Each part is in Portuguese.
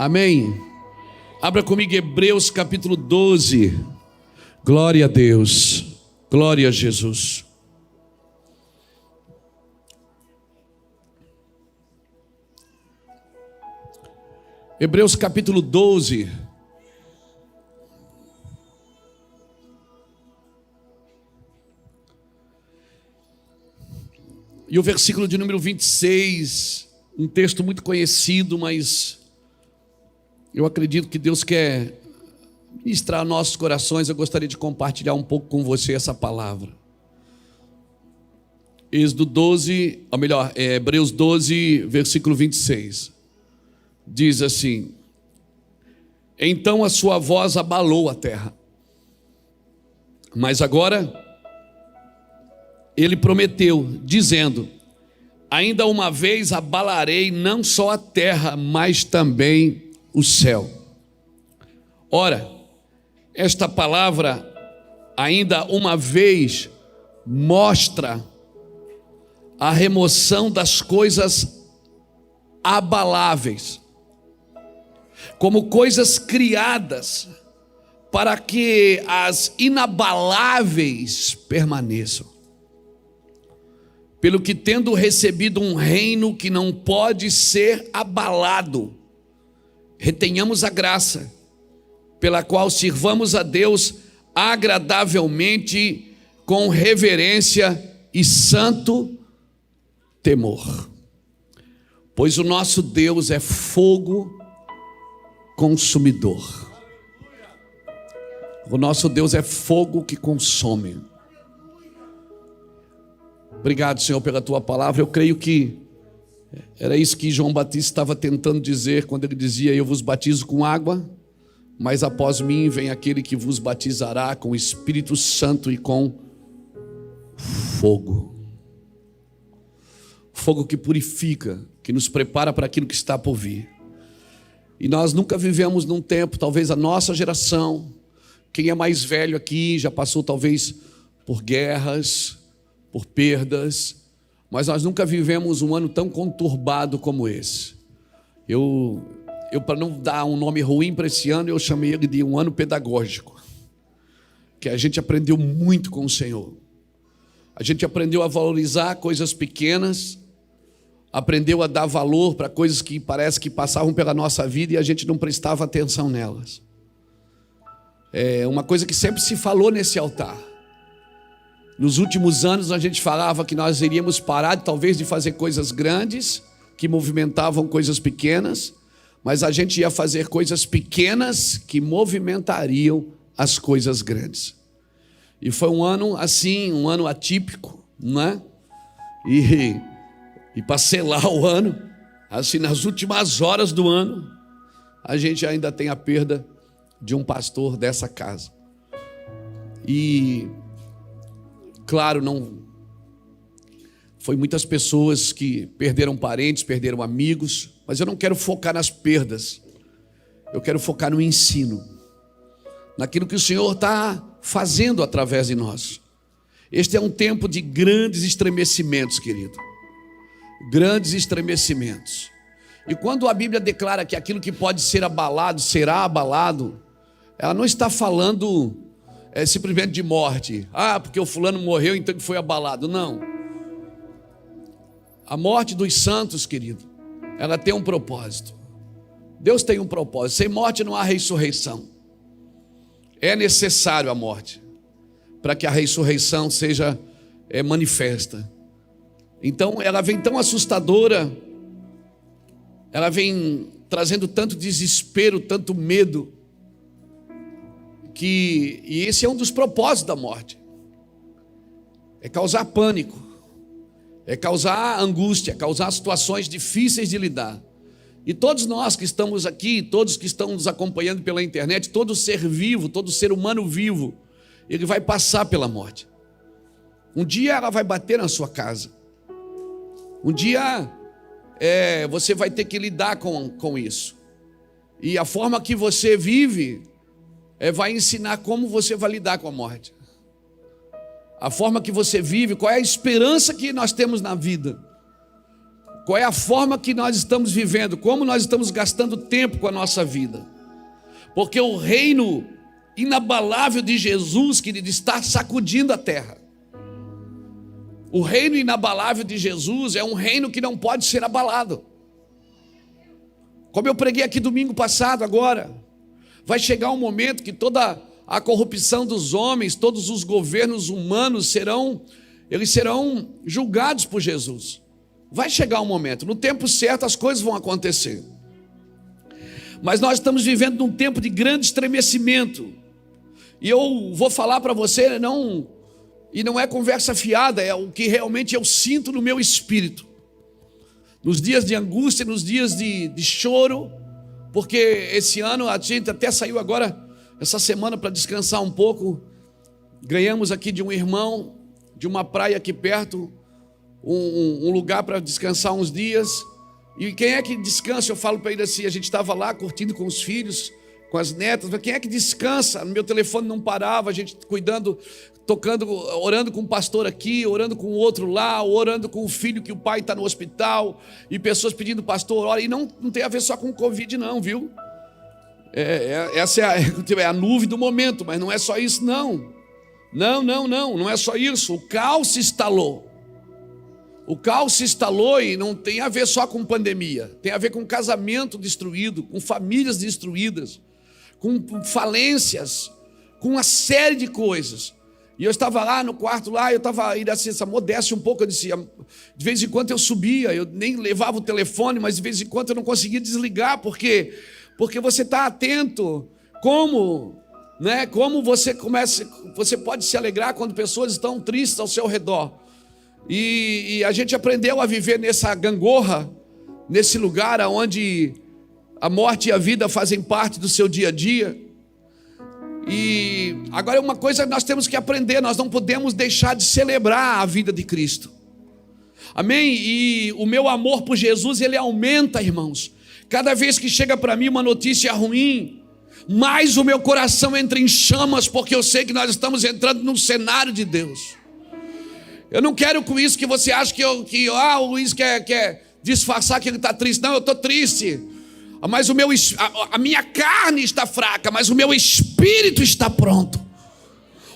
Amém? Abra comigo Hebreus capítulo 12. Glória a Deus. Glória a Jesus. Hebreus capítulo 12. E o versículo de número 26, um texto muito conhecido, mas eu acredito que Deus quer ministrar nossos corações. Eu gostaria de compartilhar um pouco com você essa palavra. Êxodo 12, ou melhor, Hebreus 12, versículo 26. Diz assim: então a sua voz abalou a terra, mas agora ele prometeu, dizendo: ainda uma vez abalarei não só a terra, mas também o céu. Ora, esta palavra, ainda uma vez, mostra a remoção das coisas abaláveis, como coisas criadas, para que as inabaláveis permaneçam. Pelo que, tendo recebido um reino que não pode ser abalado, retenhamos a graça, pela qual sirvamos a Deus agradavelmente, com reverência e santo temor. Pois o nosso Deus é fogo consumidor. O nosso Deus é fogo que consome. Obrigado, Senhor, pela tua palavra. Eu creio que era isso que João Batista estava tentando dizer quando ele dizia: eu vos batizo com água, mas após mim vem aquele que vos batizará com o Espírito Santo e com fogo. Fogo que purifica, que nos prepara para aquilo que está por vir. E nós nunca vivemos num tempo, talvez a nossa geração, quem é mais velho aqui já passou talvez por guerras, por perdas, mas nós nunca vivemos um ano tão conturbado como esse. Eu para não dar um nome ruim para esse ano, eu chamei ele de um ano pedagógico, que a gente aprendeu muito com o Senhor. A gente aprendeu a valorizar coisas pequenas, aprendeu a dar valor para coisas que parece que passavam pela nossa vida e a gente não prestava atenção nelas. É uma coisa que sempre se falou nesse altar. Nos últimos anos a gente falava que nós iríamos parar talvez de fazer coisas grandes, que movimentavam coisas pequenas, mas a gente ia fazer coisas pequenas que movimentariam as coisas grandes. E foi um ano assim, um ano atípico, não é? E para selar o ano, assim, nas últimas horas do ano, a gente ainda tem a perda de um pastor dessa casa. E claro, não foi muitas pessoas que perderam parentes, perderam amigos, mas eu não quero focar nas perdas. Eu quero focar no ensino, naquilo que o Senhor está fazendo através de nós. Este é um tempo de grandes estremecimentos, querido. Grandes estremecimentos. E quando a Bíblia declara que aquilo que pode ser abalado será abalado, ela não está falando simplesmente de morte. Porque o fulano morreu, então que foi abalado. Não. A morte dos santos, querido, ela tem um propósito. Deus tem um propósito. Sem morte não há ressurreição. É necessário a morte para que a ressurreição seja manifesta. Então ela vem tão assustadora, ela vem trazendo tanto desespero, tanto medo, e esse é um dos propósitos da morte. É causar pânico, é causar angústia, é causar situações difíceis de lidar. E todos nós que estamos aqui, todos que estão nos acompanhando pela internet, todo ser vivo, todo ser humano vivo, ele vai passar pela morte. Um dia ela vai bater na sua casa. Um dia você vai ter que lidar com isso. E a forma que você vive vai ensinar como você vai lidar com a morte. A forma que você vive, qual é a esperança que nós temos na vida. Qual é a forma que nós estamos vivendo? Como nós estamos gastando tempo com a nossa vida? Porque o reino inabalável de Jesus, querido, está sacudindo a terra. O reino inabalável de Jesus é um reino que não pode ser abalado. Como eu preguei aqui domingo passado agora, vai chegar um momento que toda a corrupção dos homens, todos os governos humanos serão julgados por Jesus. Vai chegar um momento, no tempo certo as coisas vão acontecer. Mas nós estamos vivendo num tempo de grande estremecimento. E eu vou falar para você, e não é conversa fiada, é o que realmente eu sinto no meu espírito. Nos dias de angústia, nos dias de choro, porque esse ano a gente até saiu agora, essa semana, para descansar um pouco. Ganhamos aqui de um irmão, de uma praia aqui perto, um lugar para descansar uns dias. E quem é que descansa? Eu falo para ele assim, a gente estava lá curtindo com os filhos, com as netas, mas quem é que descansa? Meu telefone não parava, a gente cuidando, tocando, orando com um pastor aqui, orando com o outro lá, orando com o filho que o pai está no hospital, e pessoas pedindo, pastor, ora, e não tem a ver só com o Covid não, viu? Essa é a nuvem do momento, mas não é só isso não. Não é só isso, o caos se instalou. O caos se instalou e não tem a ver só com pandemia, tem a ver com casamento destruído, com famílias destruídas, com falências, com uma série de coisas. E eu estava lá no quarto, lá, eu estava indo assim, essa modéstia um pouco, eu disse, de vez em quando eu subia, eu nem levava o telefone, mas de vez em quando eu não conseguia desligar, porque você está atento, como você pode se alegrar quando pessoas estão tristes ao seu redor. E a gente aprendeu a viver nessa gangorra, nesse lugar onde a morte e a vida fazem parte do seu dia a dia. E agora uma coisa nós temos que aprender, nós não podemos deixar de celebrar a vida de Cristo. Amém? E o meu amor por Jesus, ele aumenta, irmãos. Cada vez que chega para mim uma notícia ruim, mais o meu coração entra em chamas, porque eu sei que nós estamos entrando num cenário de Deus. Eu não quero com isso que você ache o Luiz quer disfarçar que ele está triste. Não, eu estou triste. Mas a minha carne está fraca, mas o meu espírito está pronto.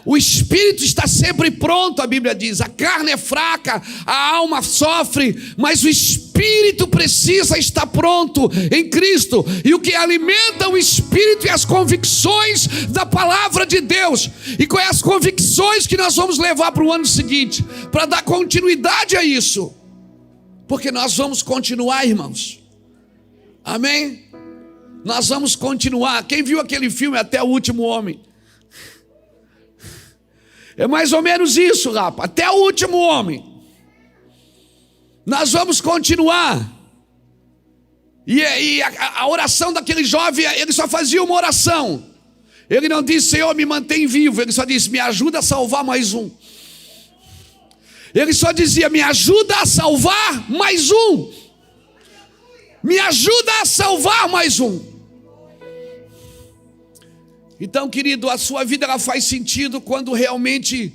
O espírito está sempre pronto, a Bíblia diz. A carne é fraca, a alma sofre, mas o espírito precisa estar pronto em Cristo. E o que alimenta o espírito é as convicções da palavra de Deus. E quais as convicções que nós vamos levar para o ano seguinte, para dar continuidade a isso. Porque nós vamos continuar, irmãos. Amém? Nós vamos continuar. Quem viu aquele filme Até o Último Homem? É mais ou menos isso, rapaz. Até o último homem. Nós vamos continuar. E a oração daquele jovem, ele só fazia uma oração. Ele não disse, Senhor, me mantém vivo. Ele só disse, me ajuda a salvar mais um. Ele só dizia, me ajuda a salvar mais um. Me ajuda a salvar mais um. Então, querido, a sua vida ela faz sentido quando realmente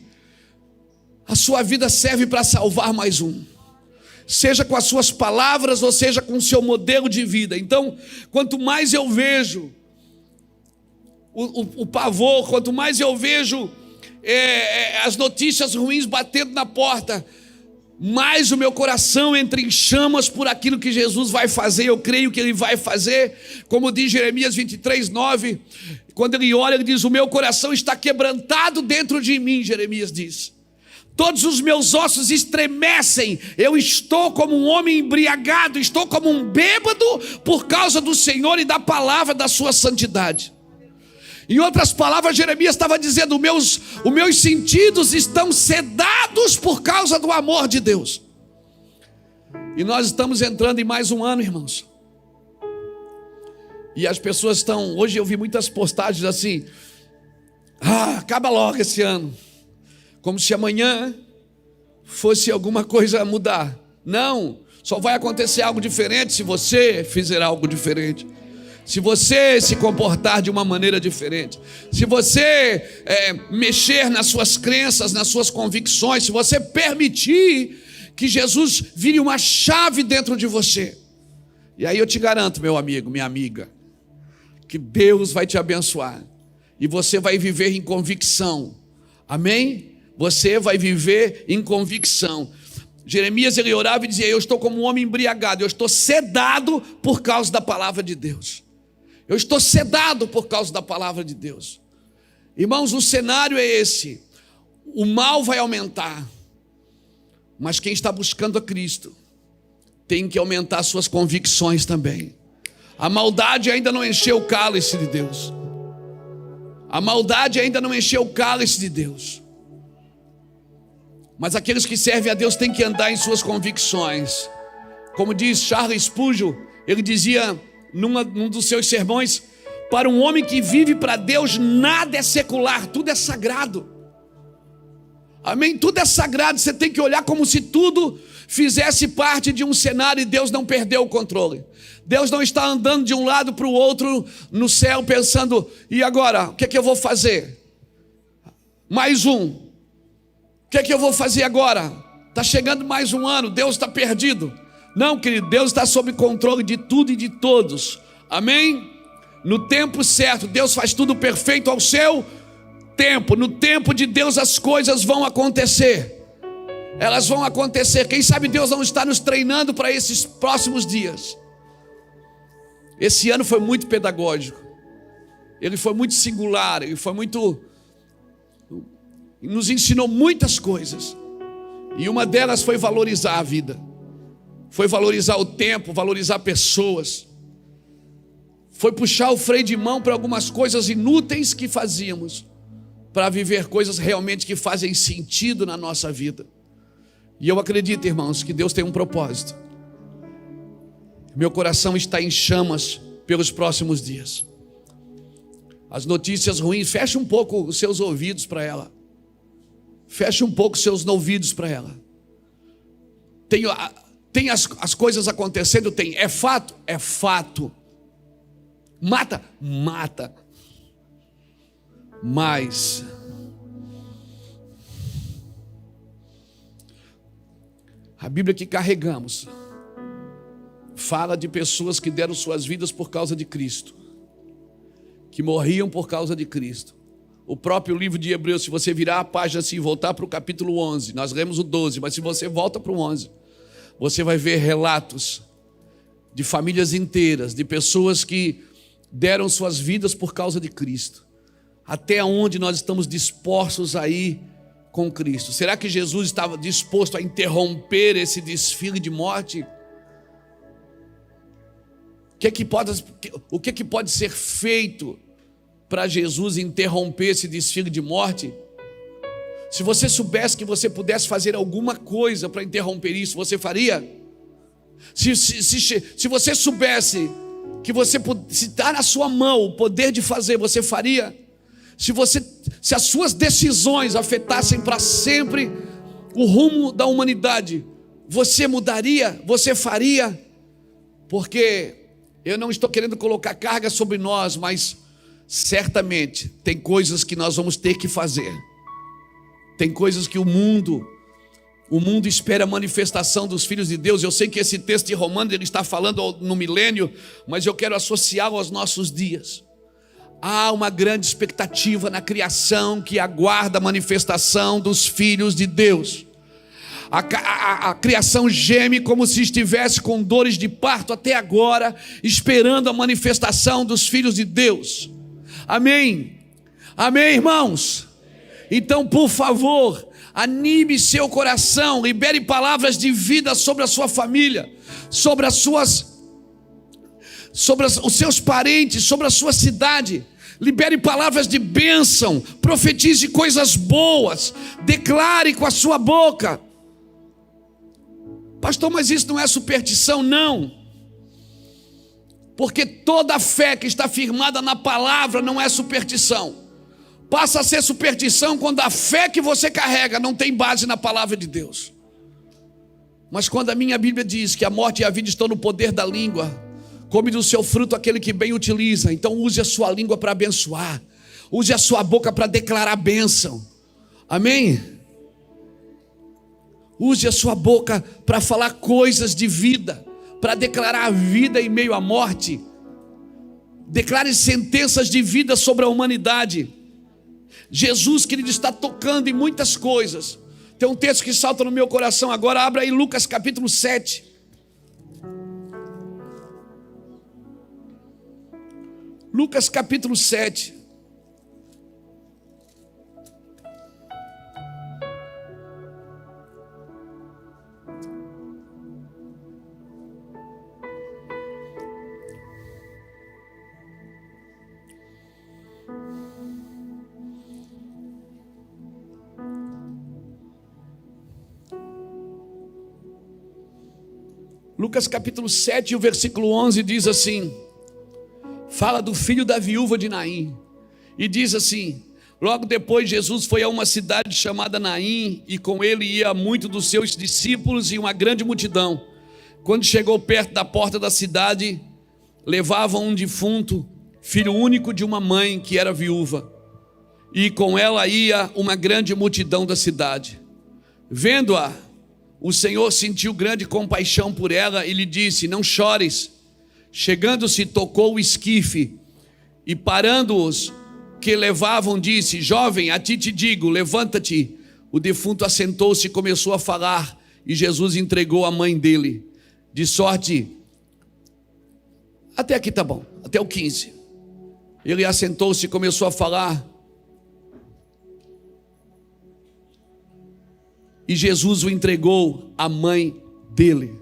a sua vida serve para salvar mais um. Seja com as suas palavras ou seja com o seu modelo de vida. Então, quanto mais eu vejo o pavor, quanto mais eu vejo as notícias ruins batendo na porta, mais o meu coração entra em chamas por aquilo que Jesus vai fazer. Eu creio que Ele vai fazer, como diz Jeremias 23:9, quando ele ora, ele diz, o meu coração está quebrantado dentro de mim, Jeremias diz. Todos os meus ossos estremecem, eu estou como um homem embriagado, estou como um bêbado por causa do Senhor e da palavra da sua santidade. Em outras palavras, Jeremias estava dizendo, os meus sentidos estão sedados por causa do amor de Deus. E nós estamos entrando em mais um ano, irmãos. E as pessoas estão, hoje eu vi muitas postagens assim, acaba logo esse ano. Como se amanhã fosse alguma coisa mudar. Não, só vai acontecer algo diferente se você fizer algo diferente. Se você se comportar de uma maneira diferente, se você mexer nas suas crenças, nas suas convicções, se você permitir Que Jesus vire uma chave dentro de você. E aí eu te garanto, meu amigo, minha amiga, que Deus vai te abençoar. E você vai viver em convicção. Amém? Você vai viver em convicção. Jeremias, ele orava e dizia: eu estou como um homem embriagado, eu estou sedado por causa da palavra de Deus. Eu estou sedado por causa da palavra de Deus. Irmãos, o cenário é esse. O mal vai aumentar, mas quem está buscando a Cristo tem que aumentar suas convicções também. A maldade ainda não encheu o cálice de Deus. A maldade ainda não encheu o cálice de Deus. Mas aqueles que servem a Deus têm que andar em suas convicções. Como diz Charles Spurgeon, ele dizia num dos seus sermões: para um homem que vive para Deus, nada é secular, tudo é sagrado. Amém? Tudo é sagrado, você tem que olhar como se tudo fizesse parte de um cenário e Deus não perdeu o controle. Deus não está andando de um lado para o outro no céu pensando: e agora, o que é que eu vou fazer? Mais um. O que é que eu vou fazer agora? Está chegando mais um ano, Deus está perdido. Não, querido, Deus está sob controle de tudo e de todos. Amém? No tempo certo, Deus faz tudo perfeito ao seu tempo. No tempo de Deus as coisas vão acontecer. Elas vão acontecer. Quem sabe Deus não está nos treinando para esses próximos dias. Esse ano foi muito pedagógico. Ele foi muito singular. Ele foi muito... nos ensinou muitas coisas. E uma delas foi valorizar a vida. Foi valorizar o tempo, valorizar pessoas. Foi puxar o freio de mão para algumas coisas inúteis que fazíamos, para viver coisas realmente que fazem sentido na nossa vida. E eu acredito, irmãos, que Deus tem um propósito. Meu coração está em chamas pelos próximos dias. As notícias ruins, feche um pouco os seus ouvidos para ela. Feche um pouco os seus ouvidos para ela. Tem as coisas acontecendo, tem. É fato? É fato. Mata? Mata. Mas a Bíblia que carregamos fala de pessoas que deram suas vidas por causa de Cristo, que morriam por causa de Cristo. O próprio livro de Hebreus, se você virar a página assim e voltar para o capítulo 11, nós lemos o 12, mas se você volta para o 11, você vai ver relatos de famílias inteiras, de pessoas que deram suas vidas por causa de Cristo. Até onde nós estamos dispostos a ir com Cristo? Será que Jesus estava disposto a interromper esse desfile de morte? O que pode ser feito para Jesus interromper esse desfile de morte? Se você soubesse que você pudesse fazer alguma coisa para interromper isso, você faria? Se você soubesse que se está na sua mão o poder de fazer, você faria? Se as suas decisões afetassem para sempre o rumo da humanidade, você mudaria? Você faria? Porque eu não estou querendo colocar carga sobre nós, mas certamente tem coisas que nós vamos ter que fazer. Tem coisas que o mundo espera a manifestação dos filhos de Deus. Eu sei que esse texto de Romanos ele está falando no milênio, mas eu quero associá-lo aos nossos dias. Há uma grande expectativa na criação que aguarda a manifestação dos filhos de Deus. A criação geme como se estivesse com dores de parto até agora, esperando a manifestação dos filhos de Deus. Amém? Amém, irmãos? Então, por favor, anime seu coração, libere palavras de vida sobre a sua família, sobre os seus parentes, sobre a sua cidade. Libere palavras de bênção, profetize coisas boas, declare com a sua boca. Pastor, mas isso não é superstição? Não. Porque toda fé que está firmada na palavra não é superstição. Passa a ser superstição quando a fé que você carrega não tem base na palavra de Deus. Mas quando a minha Bíblia diz que a morte e a vida estão no poder da língua, come do seu fruto aquele que bem utiliza. Então use a sua língua para abençoar. Use a sua boca para declarar bênção. Amém? Use a sua boca para falar coisas de vida, para declarar a vida em meio à morte. Declare sentenças de vida sobre a humanidade. Jesus, querido, está tocando em muitas coisas. Tem um texto que salta no meu coração agora. Abra aí Lucas capítulo 7. Lucas capítulo 7. Lucas capítulo 7, o versículo 11 diz assim, fala do filho da viúva de Naim, e diz assim: logo depois Jesus foi a uma cidade chamada Naim, e com ele ia muito dos seus discípulos e uma grande multidão. Quando chegou perto da porta da cidade, levavam um defunto, filho único de uma mãe que era viúva, e com ela ia uma grande multidão da cidade. Vendo-a, o Senhor sentiu grande compaixão por ela e lhe disse: não chores. Chegando-se, tocou o esquife e parando-os que levavam, disse: jovem, a ti te digo, levanta-te. O defunto assentou-se e começou a falar, e Jesus entregou a mãe dele. De sorte, até aqui tá bom, até o 15. Ele assentou-se e começou a falar, e Jesus o entregou à mãe dele.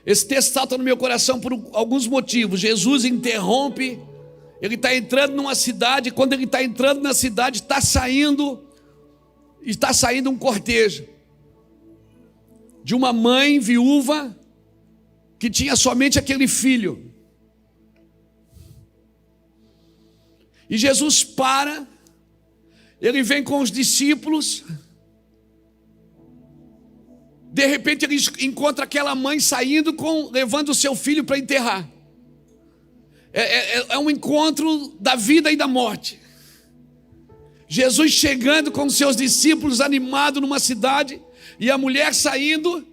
Esse texto salta no meu coração por alguns motivos. Jesus interrompe, ele está entrando numa cidade. Quando ele está entrando na cidade, está saindo um cortejo de uma mãe viúva que tinha somente aquele filho. E Jesus para, ele vem com os discípulos. De repente ele encontra aquela mãe saindo, levando o seu filho para enterrar. É um encontro da vida e da morte. Jesus chegando com os seus discípulos, animado numa cidade, e a mulher saindo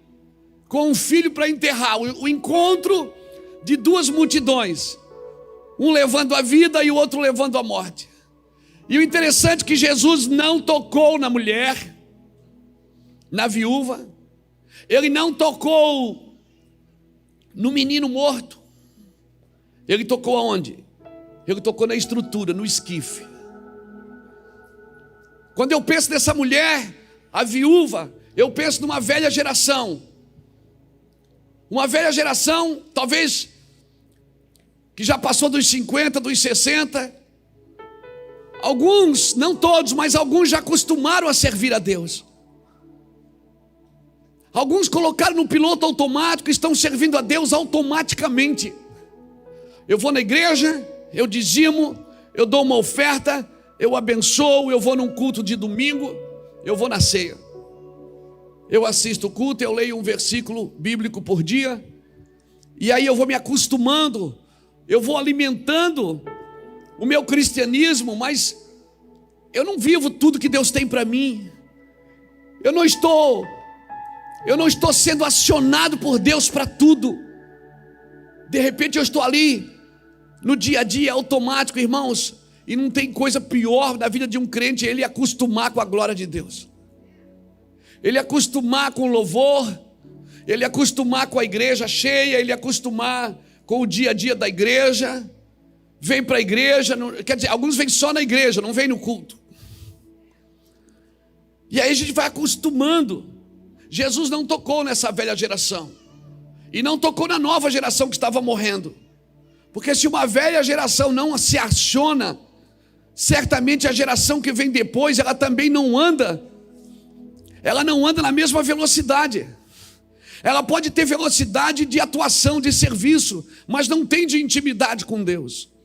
com um filho para enterrar. O encontro de duas multidões, um levando a vida e o outro levando a morte. E o interessante é que Jesus não tocou na mulher, na viúva. Ele não tocou no menino morto. Ele tocou aonde? Ele tocou na estrutura, no esquife. Quando eu penso nessa mulher, a viúva, eu penso numa velha geração. Uma velha geração, talvez, que já passou dos 50, dos 60. Alguns, não todos, mas alguns já acostumaram a servir a Deus. Alguns colocaram no piloto automático e estão servindo a Deus automaticamente. Eu vou na igreja, eu dizimo, eu dou uma oferta, eu abençoo, eu vou num culto de domingo, eu vou na ceia. Eu assisto o culto, eu leio um versículo bíblico por dia, e aí eu vou me acostumando, eu vou alimentando o meu cristianismo, mas eu não vivo tudo que Deus tem para mim. Eu não estou sendo acionado por Deus para tudo. De repente eu estou ali no dia a dia automático, irmãos, e não tem coisa pior na vida de um crente ele acostumar com a glória de Deus. Ele acostumar com o louvor, ele acostumar com a igreja cheia, ele acostumar com o dia a dia da igreja. Vem para a igreja, quer dizer, alguns vêm só na igreja, não vêm no culto. E aí a gente vai acostumando. Jesus não tocou nessa velha geração, e não tocou na nova geração que estava morrendo. Porque se uma velha geração não se aciona, certamente a geração que vem depois, ela também não anda. Ela não anda na mesma velocidade. Ela pode ter velocidade de atuação, de serviço, mas não tem de intimidade com Deus.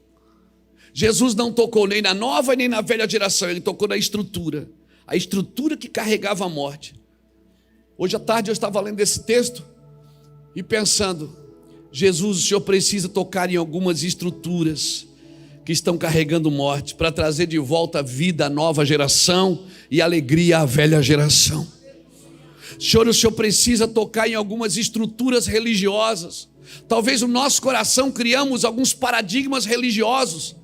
Jesus não tocou nem na nova nem na velha geração, ele tocou na estrutura. A estrutura que carregava a morte. Hoje à tarde eu estava lendo esse texto e pensando: Jesus, o Senhor precisa tocar em algumas estruturas que estão carregando morte, para trazer de volta a vida à nova geração e alegria à velha geração. Senhor, o Senhor precisa tocar em algumas estruturas religiosas. Talvez no nosso coração criamos alguns paradigmas religiosos,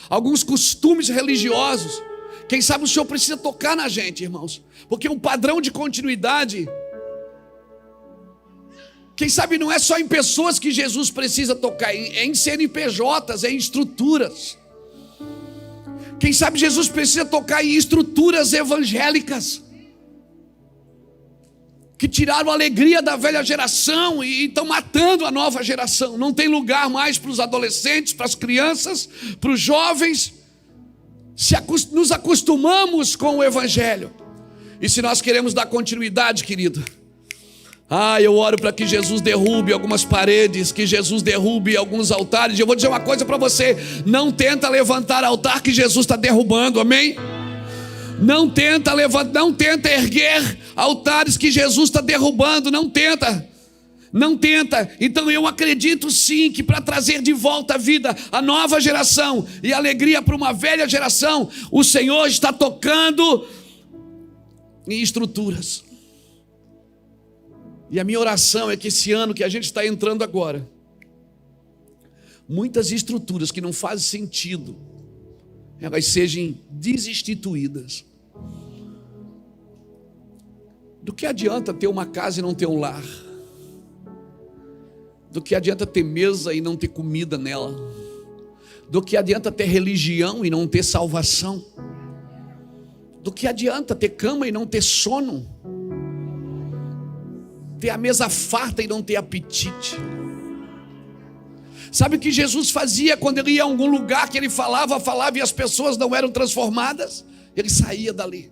alguns costumes religiosos. Quem sabe o Senhor precisa tocar na gente, irmãos, porque um padrão de continuidade, quem sabe não é só em pessoas que Jesus precisa tocar, é em CNPJs, é em estruturas. Quem sabe Jesus precisa tocar em estruturas evangélicas, que tiraram a alegria da velha geração e estão matando a nova geração. Não tem lugar mais para os adolescentes, para as crianças, para os jovens. Nos acostumamos com o evangelho. E se nós queremos dar continuidade, querido, eu oro para que Jesus derrube algumas paredes, que Jesus derrube alguns altares. Eu vou dizer uma coisa para você: não tenta levantar altar que Jesus está derrubando, amém? Não tenta erguer altares que Jesus está derrubando, não tenta. Então eu acredito sim que para trazer de volta a vida a nova geração e alegria para uma velha geração, o Senhor está tocando em estruturas. E a minha oração é que esse ano que a gente está entrando agora, muitas estruturas que não fazem sentido, elas sejam desinstituídas. Do que adianta ter uma casa e não ter um lar? Do que adianta ter mesa e não ter comida nela? Do que adianta ter religião e não ter salvação? Do que adianta ter cama e não ter sono? Ter a mesa farta e não ter apetite? Sabe o que Jesus fazia quando ele ia a algum lugar que ele falava e as pessoas não eram transformadas? Ele saía dali.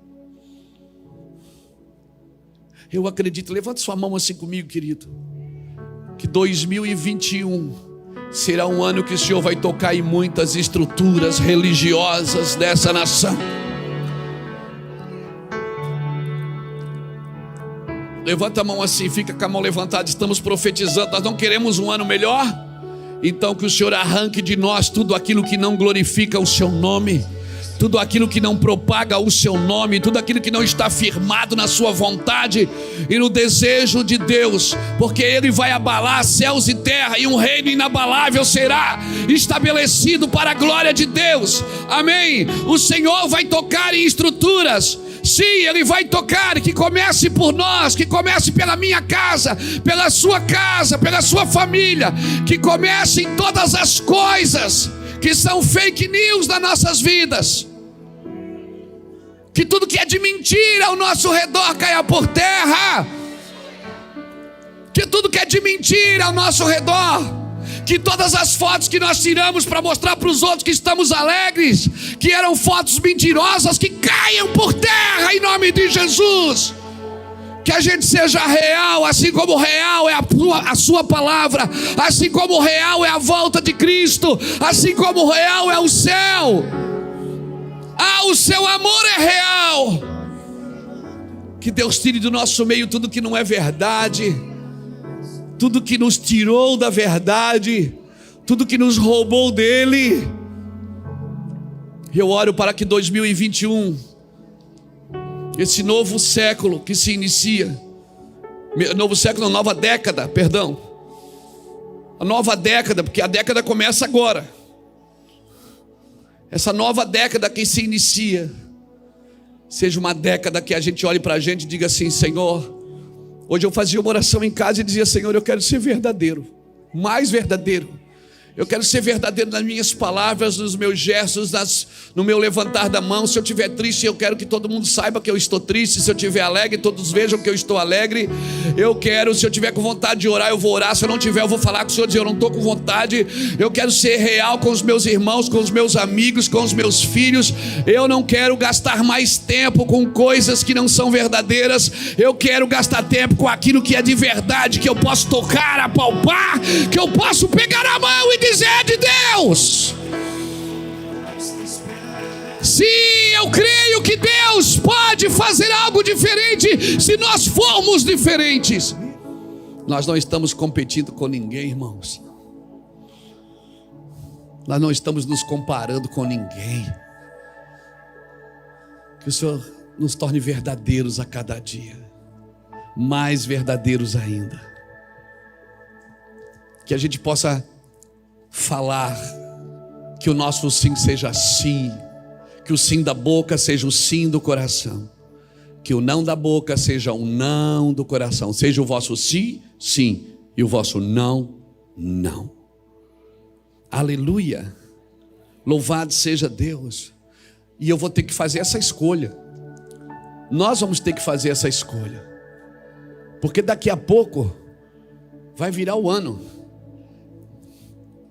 Eu acredito, levanta sua mão assim comigo, querido, que 2021 será um ano que o Senhor vai tocar em muitas estruturas religiosas dessa nação. Levanta a mão assim, fica com a mão levantada. Estamos profetizando, nós não queremos um ano melhor. Então que o Senhor arranque de nós tudo aquilo que não glorifica o seu nome, tudo aquilo que não propaga o seu nome, tudo aquilo que não está firmado na sua vontade e no desejo de Deus, porque Ele vai abalar céus e terra, e um reino inabalável será estabelecido para a glória de Deus, amém? O Senhor vai tocar em estruturas, sim, Ele vai tocar, que comece por nós, que comece pela minha casa, pela sua família, que comece em todas as coisas que são fake news nas nossas vidas, que tudo que é de mentira ao nosso redor caia por terra, que tudo que é de mentira ao nosso redor, que todas as fotos que nós tiramos para mostrar para os outros que estamos alegres, que eram fotos mentirosas, que caiam por terra em nome de Jesus. Que a gente seja real, assim como real é a sua palavra, assim como real é a volta de Cristo, assim como real é o céu. O seu amor é real. Que Deus tire do nosso meio tudo que não é verdade, tudo que nos tirou da verdade, tudo que nos roubou dele. Eu oro para que 2021, esse novo século que se inicia, nova década, perdão, a nova década, porque a década começa agora, essa nova década que se inicia, seja uma década que a gente olhe para a gente e diga assim: Senhor, hoje eu fazia uma oração em casa e dizia: Senhor, eu quero ser verdadeiro, mais verdadeiro. Eu quero ser verdadeiro nas minhas palavras, nos meus gestos, no meu levantar da mão. Se eu estiver triste, eu quero que todo mundo saiba que eu estou triste. Se eu estiver alegre, todos vejam que eu estou alegre. Eu quero, se eu estiver com vontade de orar, eu vou orar. Se eu não tiver, eu vou falar com o Senhor, dizer: eu não estou com vontade. Eu quero ser real com os meus irmãos, com os meus amigos, com os meus filhos. Eu não quero gastar mais tempo com coisas que não são verdadeiras. Eu quero gastar tempo com aquilo que é de verdade, que eu posso tocar, apalpar, que eu posso pegar a mão e dizer de Deus. Sim, eu creio que Deus pode fazer algo diferente se nós formos diferentes. Nós não estamos competindo com ninguém, irmãos. Nós não estamos nos comparando com ninguém. Que o Senhor nos torne verdadeiros a cada dia, mais verdadeiros ainda. Que a gente possa falar, que o nosso sim seja sim, que o sim da boca seja o sim do coração, que o não da boca seja o não do coração, seja o vosso sim, sim, e o vosso não, não. Aleluia, louvado seja Deus. E eu vou ter que fazer essa escolha, nós vamos ter que fazer essa escolha, porque daqui a pouco vai virar o ano,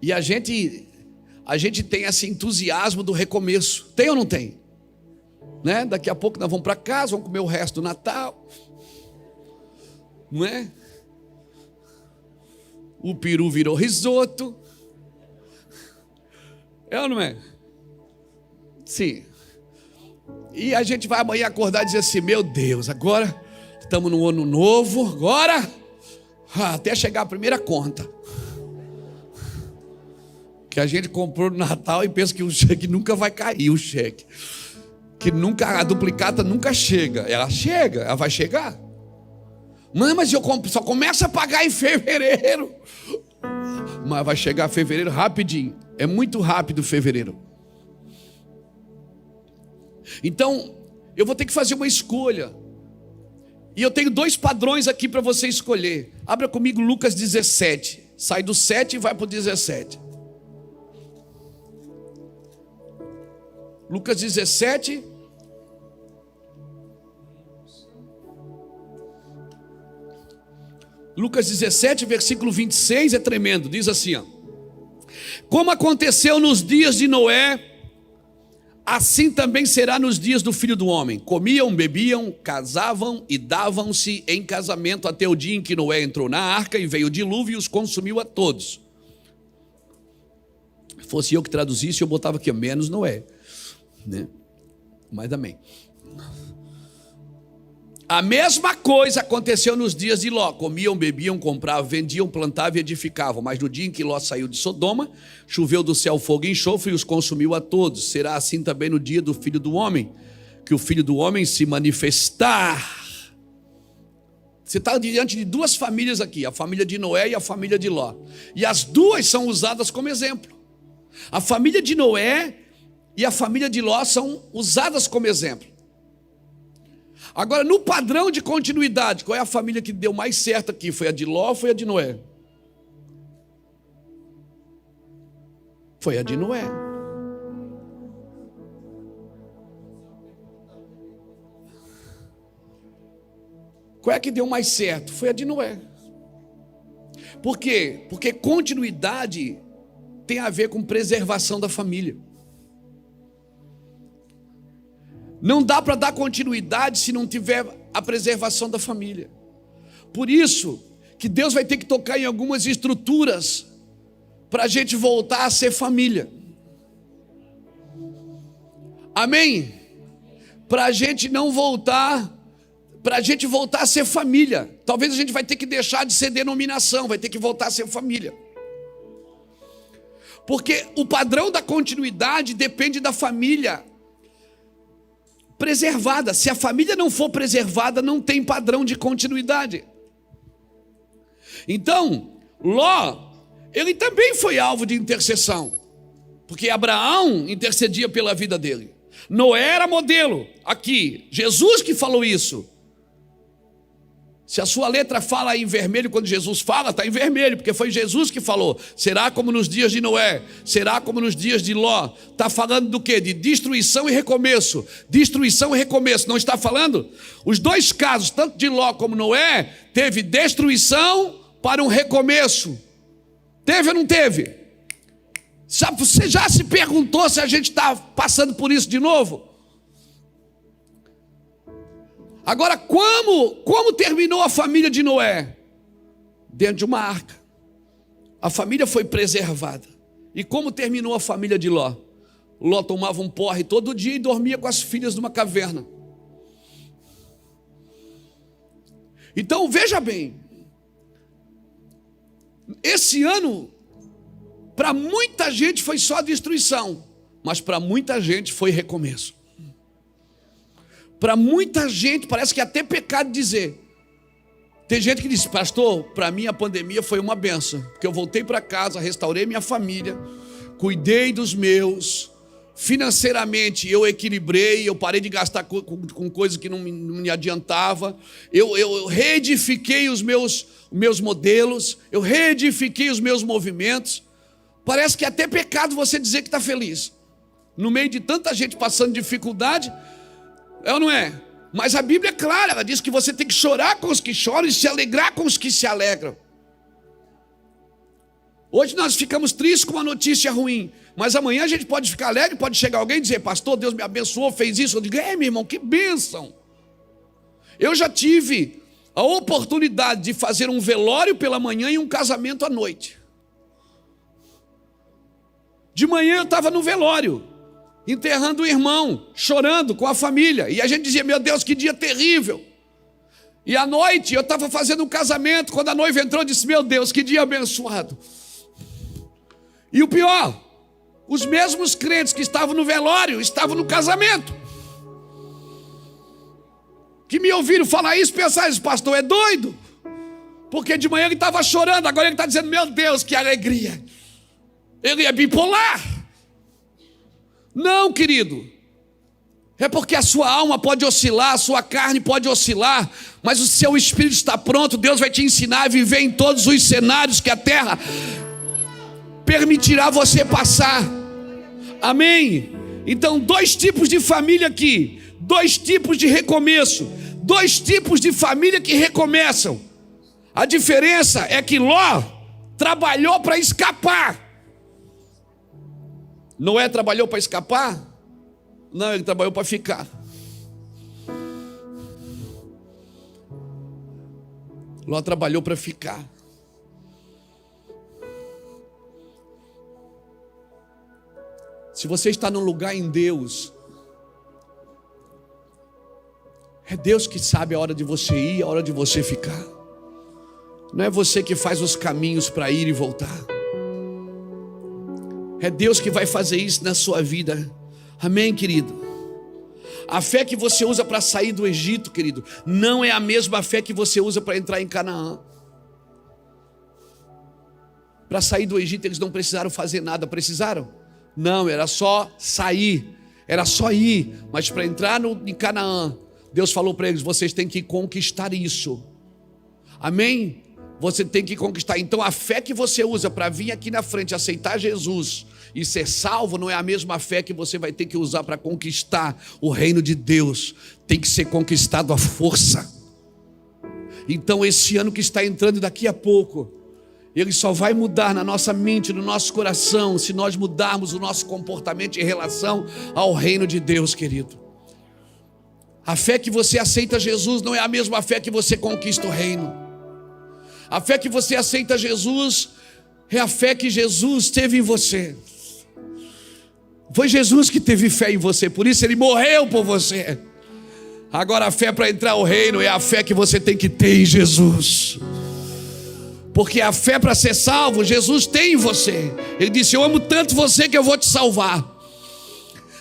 e a gente tem esse entusiasmo do recomeço, tem ou não tem? Né? Daqui a pouco nós vamos para casa, vamos comer o resto do Natal, não é? O peru virou risoto, é ou não é? Sim. E a gente vai amanhã acordar e dizer assim: meu Deus, agora estamos no ano novo, agora até chegar a primeira conta que a gente comprou no Natal e pensa que o cheque nunca vai cair, o cheque, que nunca, a duplicata nunca chega. Ela chega, ela vai chegar. Mas eu só começo a pagar em fevereiro. Mas vai chegar fevereiro rapidinho, é muito rápido fevereiro. Então eu vou ter que fazer uma escolha, e eu tenho dois padrões aqui para você escolher. Abra comigo Lucas 17, sai do 7 e vai para o 17. Lucas 17, Lucas 17, versículo 26 é tremendo, diz assim, ó: como aconteceu nos dias de Noé, assim também será nos dias do Filho do Homem. Comiam, bebiam, casavam e davam-se em casamento até o dia em que Noé entrou na arca e veio o dilúvio e os consumiu a todos. Se fosse eu que traduzisse, eu botava aqui, menos Noé, né? Mas amém. A mesma coisa aconteceu nos dias de Ló. Comiam, bebiam, compravam, vendiam, plantavam e edificavam. Mas no dia em que Ló saiu de Sodoma, choveu do céu fogo e enxofre e os consumiu a todos. Será assim também no dia do Filho do Homem, que o Filho do Homem se manifestar. Você está diante de duas famílias aqui, a família de Noé e a família de Ló, e as duas são usadas como exemplo. A família de Noé e a família de Ló são usadas como exemplo. Agora, no padrão de continuidade, qual é a família que deu mais certo aqui? Foi a de Ló ou foi a de Noé? Foi a de Noé. Qual é que deu mais certo? Foi a de Noé. Por quê? Porque continuidade tem a ver com preservação da família. Não dá para dar continuidade se não tiver a preservação da família. Por isso que Deus vai ter que tocar em algumas estruturas para a gente voltar a ser família. Amém? Para a gente não voltar, para a gente voltar a ser família. Talvez a gente vai ter que deixar de ser denominação, vai ter que voltar a ser família. Porque o padrão da continuidade depende da família preservada. Se a família não for preservada, não tem padrão de continuidade. Então, Ló, ele também foi alvo de intercessão, porque Abraão intercedia pela vida dele. Noé era modelo, aqui, Jesus que falou isso. Se a sua letra fala em vermelho, quando Jesus fala, está em vermelho, porque foi Jesus que falou. Será como nos dias de Noé, será como nos dias de Ló. Está falando do quê? De destruição e recomeço. Destruição e recomeço, não está falando? Os dois casos, tanto de Ló como Noé, teve destruição para um recomeço. Teve ou não teve? Você já se perguntou se a gente está passando por isso de novo? Agora, como terminou a família de Noé? Dentro de uma arca. A família foi preservada. E como terminou a família de Ló? Ló tomava um porre todo dia e dormia com as filhas numa caverna. Então, veja bem. Esse ano, Para muita gente foi só destruição, mas para muita gente foi recomeço. Para muita gente parece que é até pecado dizer. Tem gente que diz: pastor, para mim a pandemia foi uma benção, porque eu voltei para casa, restaurei minha família, cuidei dos meus, financeiramente eu equilibrei, eu parei de gastar com coisas que não me adiantava, eu reedifiquei os meus modelos, eu reedifiquei os meus movimentos. Parece que é até pecado você dizer que está feliz, no meio de tanta gente passando dificuldade, é ou não é? Mas a Bíblia é clara, ela diz que você tem que chorar com os que choram e se alegrar com os que se alegram. Hoje nós ficamos tristes com uma notícia ruim, mas amanhã a gente pode ficar alegre, pode chegar alguém e dizer: pastor, Deus me abençoou, fez isso. Eu digo: meu irmão, que bênção. Eu já tive a oportunidade de fazer um velório pela manhã e um casamento à noite. De manhã eu estava no velório, enterrando o irmão, chorando com a família, e a gente dizia: meu Deus, que dia terrível. E à noite eu estava fazendo um casamento, quando a noiva entrou eu disse: meu Deus, que dia abençoado. E o pior, os mesmos crentes que estavam no velório estavam no casamento, que me ouviram falar isso, pensaram: esse pastor é doido, porque de manhã ele estava chorando, agora ele está dizendo: meu Deus, que alegria. Ele é bipolar. Não, querido, é porque a sua alma pode oscilar, a sua carne pode oscilar, mas o seu espírito está pronto. Deus vai te ensinar a viver em todos os cenários que a terra permitirá você passar. Amém? Então, 2 tipos de família aqui, 2 tipos de recomeço, 2 tipos de família que recomeçam. A diferença é que Ló trabalhou para escapar. Noé trabalhou para escapar? Não, ele trabalhou para ficar. Ló trabalhou para ficar. Se você está num lugar em Deus, é Deus que sabe a hora de você ir e a hora de você ficar. Não é você que faz os caminhos para ir e voltar. É Deus que vai fazer isso na sua vida. Amém, querido? A fé que você usa para sair do Egito, querido, não é a mesma fé que você usa para entrar em Canaã. Para sair do Egito eles não precisaram fazer nada, precisaram? Não, era só sair, era só ir. Mas para entrar em Canaã, Deus falou para eles: vocês têm que conquistar isso. Amém? Você tem que conquistar. Então a fé que você usa para vir aqui na frente, aceitar Jesus e ser salvo, não é a mesma fé que você vai ter que usar para conquistar o reino de Deus. Tem que ser conquistado à força. Então esse ano que está entrando daqui a pouco, ele só vai mudar na nossa mente, no nosso coração, se nós mudarmos o nosso comportamento em relação ao reino de Deus, querido. A fé que você aceita Jesus não é a mesma fé que você conquista o reino. A fé que você aceita Jesus é a fé que Jesus teve em você. Foi Jesus que teve fé em você, por isso ele morreu por você. Agora a fé para entrar ao reino é a fé que você tem que ter em Jesus. Porque a fé para ser salvo, Jesus tem em você. Ele disse: eu amo tanto você que eu vou te salvar.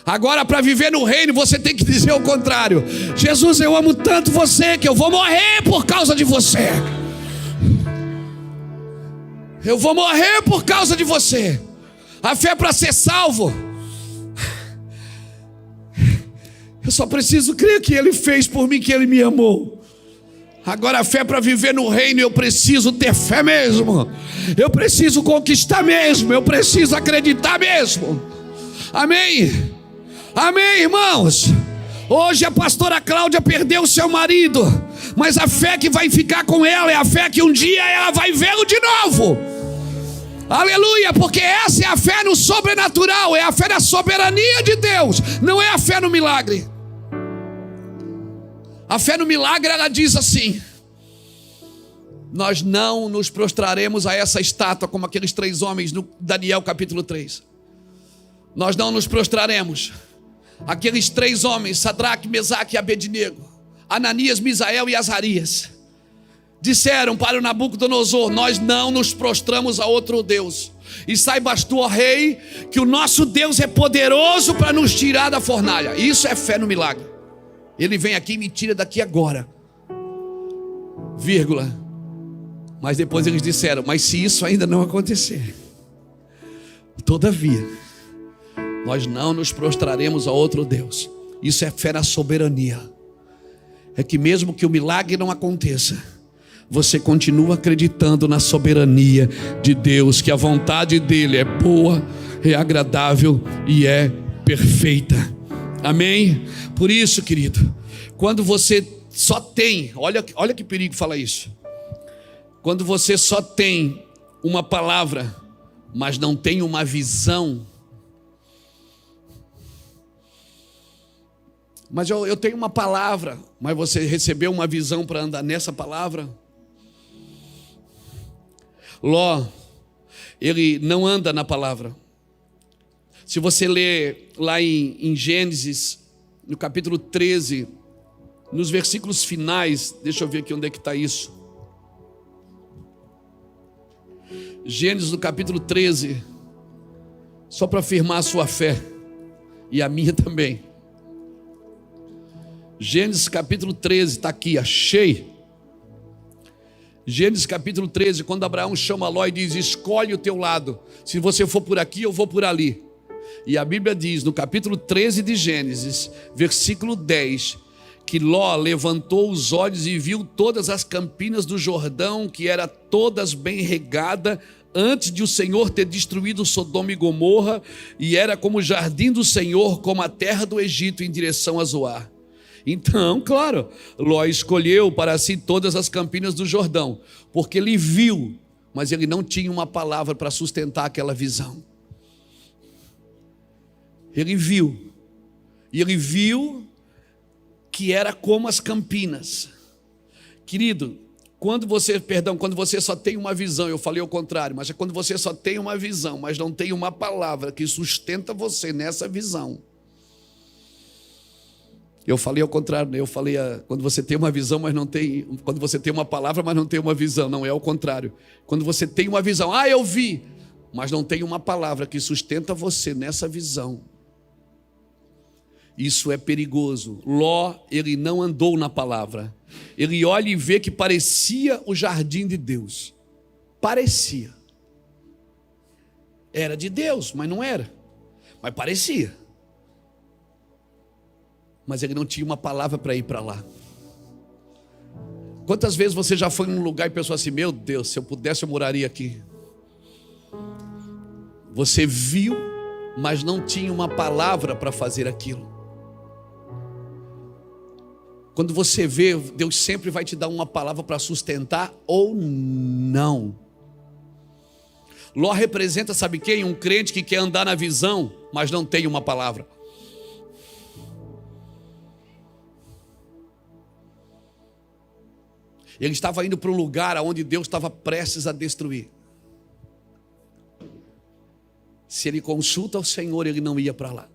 Agora para viver no reino você tem que dizer o contrário: Jesus, eu amo tanto você que eu vou morrer por causa de você. Eu vou morrer por causa de você. A fé para ser salvo, eu só preciso crer que Ele fez por mim, que Ele me amou. Agora a fé para viver no reino, eu preciso ter fé mesmo. Eu preciso conquistar mesmo. Eu preciso acreditar mesmo. Amém? Amém, irmãos? Hoje a pastora Cláudia perdeu o seu marido, mas a fé que vai ficar com ela é a fé que um dia ela vai vê-lo de novo. Aleluia, porque essa é a fé no sobrenatural, é a fé na soberania de Deus, não é a fé no milagre. A fé no milagre, ela diz assim: nós não nos prostraremos a essa estátua, como aqueles 3 homens no Daniel capítulo 3. Nós não nos prostraremos. Aqueles 3 homens, Sadraque, Mesaque e Abednego, Ananias, Misael e Azarias, disseram para o Nabucodonosor: nós não nos prostramos a outro Deus. E saibas tu, ó rei, que o nosso Deus é poderoso para nos tirar da fornalha. Isso é fé no milagre. Ele vem aqui e me tira daqui agora, vírgula. Mas depois eles disseram: mas se isso ainda não acontecer, todavia nós não nos prostraremos a outro Deus. Isso é fé na soberania. É que mesmo que o milagre não aconteça, você continua acreditando na soberania de Deus, que a vontade dele é boa, é agradável e é perfeita. Amém? Por isso, querido, quando você só tem, olha que perigo falar isso. Quando você só tem uma palavra, mas não tem uma visão. Mas eu tenho uma palavra, mas você recebeu uma visão para andar nessa palavra? Ló, ele não anda na palavra. Se você ler lá em Gênesis, no capítulo 13, nos versículos finais, deixa eu ver aqui onde é que está isso. Gênesis no capítulo 13, só para afirmar a sua fé, e a minha também. Gênesis capítulo 13, está aqui, achei. Gênesis capítulo 13, quando Abraão chama Ló e diz: escolhe o teu lado, se você for por aqui eu vou por ali. E a Bíblia diz no capítulo 13 de Gênesis, versículo 10, que Ló levantou os olhos e viu todas as campinas do Jordão, que era todas bem regada, antes de o Senhor ter destruído Sodoma e Gomorra, e era como o jardim do Senhor, como a terra do Egito em direção a Zoar. Então, claro, Ló escolheu para si todas as campinas do Jordão, porque ele viu, mas ele não tinha uma palavra para sustentar aquela visão. Ele viu, e ele viu que era como as campinas. Querido, quando você só tem uma visão, eu falei o contrário, mas é quando você só tem uma visão, mas não tem uma palavra que sustenta você nessa visão. Eu falei ao contrário, eu falei quando você tem uma visão, mas não tem, quando você tem uma palavra, mas não tem uma visão, não, é ao contrário. Quando você tem uma visão, eu vi, mas não tem uma palavra que sustenta você nessa visão. Isso é perigoso. Ló, ele não andou na palavra. Ele olha e vê que parecia o jardim de Deus. Parecia. Era de Deus, mas não era. Mas parecia. Mas ele não tinha uma palavra para ir para lá. Quantas vezes você já foi num lugar e pensou assim: meu Deus, se eu pudesse eu moraria aqui. Você viu, mas não tinha uma palavra para fazer aquilo. Quando você vê, Deus sempre vai te dar uma palavra para sustentar ou não. Ló representa, sabe quem? Um crente que quer andar na visão, mas não tem uma palavra. Ele estava indo para um lugar onde Deus estava prestes a destruir. Se ele consulta ao Senhor, ele não ia para lá.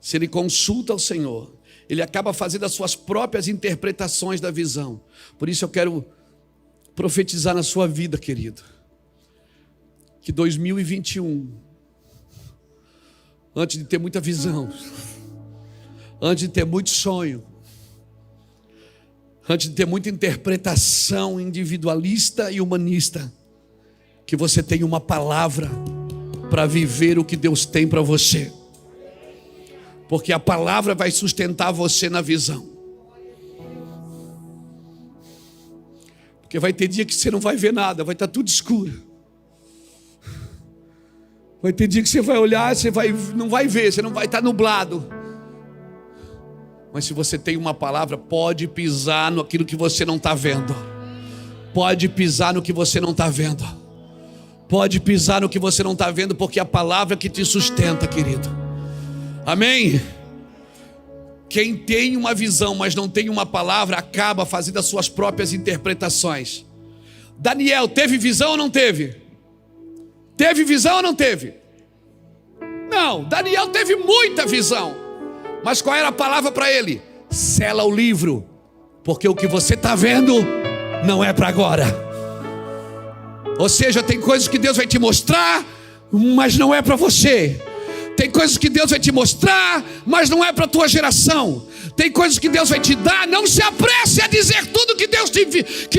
Se ele consulta ao Senhor, ele acaba fazendo as suas próprias interpretações da visão. Por isso eu quero profetizar na sua vida, querido, que 2021, antes de ter muita visão, antes de ter muito sonho, antes de ter muita interpretação individualista e humanista, que você tenha uma palavra para viver o que Deus tem para você. Porque a palavra vai sustentar você na visão. Porque vai ter dia que você não vai ver nada, vai estar tudo escuro. Vai ter dia que você vai olhar, não vai ver, você não vai estar nublado. Mas se você tem uma palavra, pode pisar naquilo que você não está vendo. Pode pisar no que você não está vendo. Pode pisar no que você não está vendo, porque é a palavra que te sustenta, querido. Amém? Quem tem uma visão, mas não tem uma palavra, acaba fazendo as suas próprias interpretações. Daniel teve visão ou não teve? Teve visão ou não teve? Não, Daniel teve muita visão. Mas qual era a palavra para ele? Sela o livro, Porque o que você está vendo não é para agora. Ou seja, tem coisas que Deus vai te mostrar, mas não é para você. Tem coisas que Deus vai te mostrar, mas não é para a tua geração. Tem coisas que Deus vai te dar. Não se apresse a dizer tudo que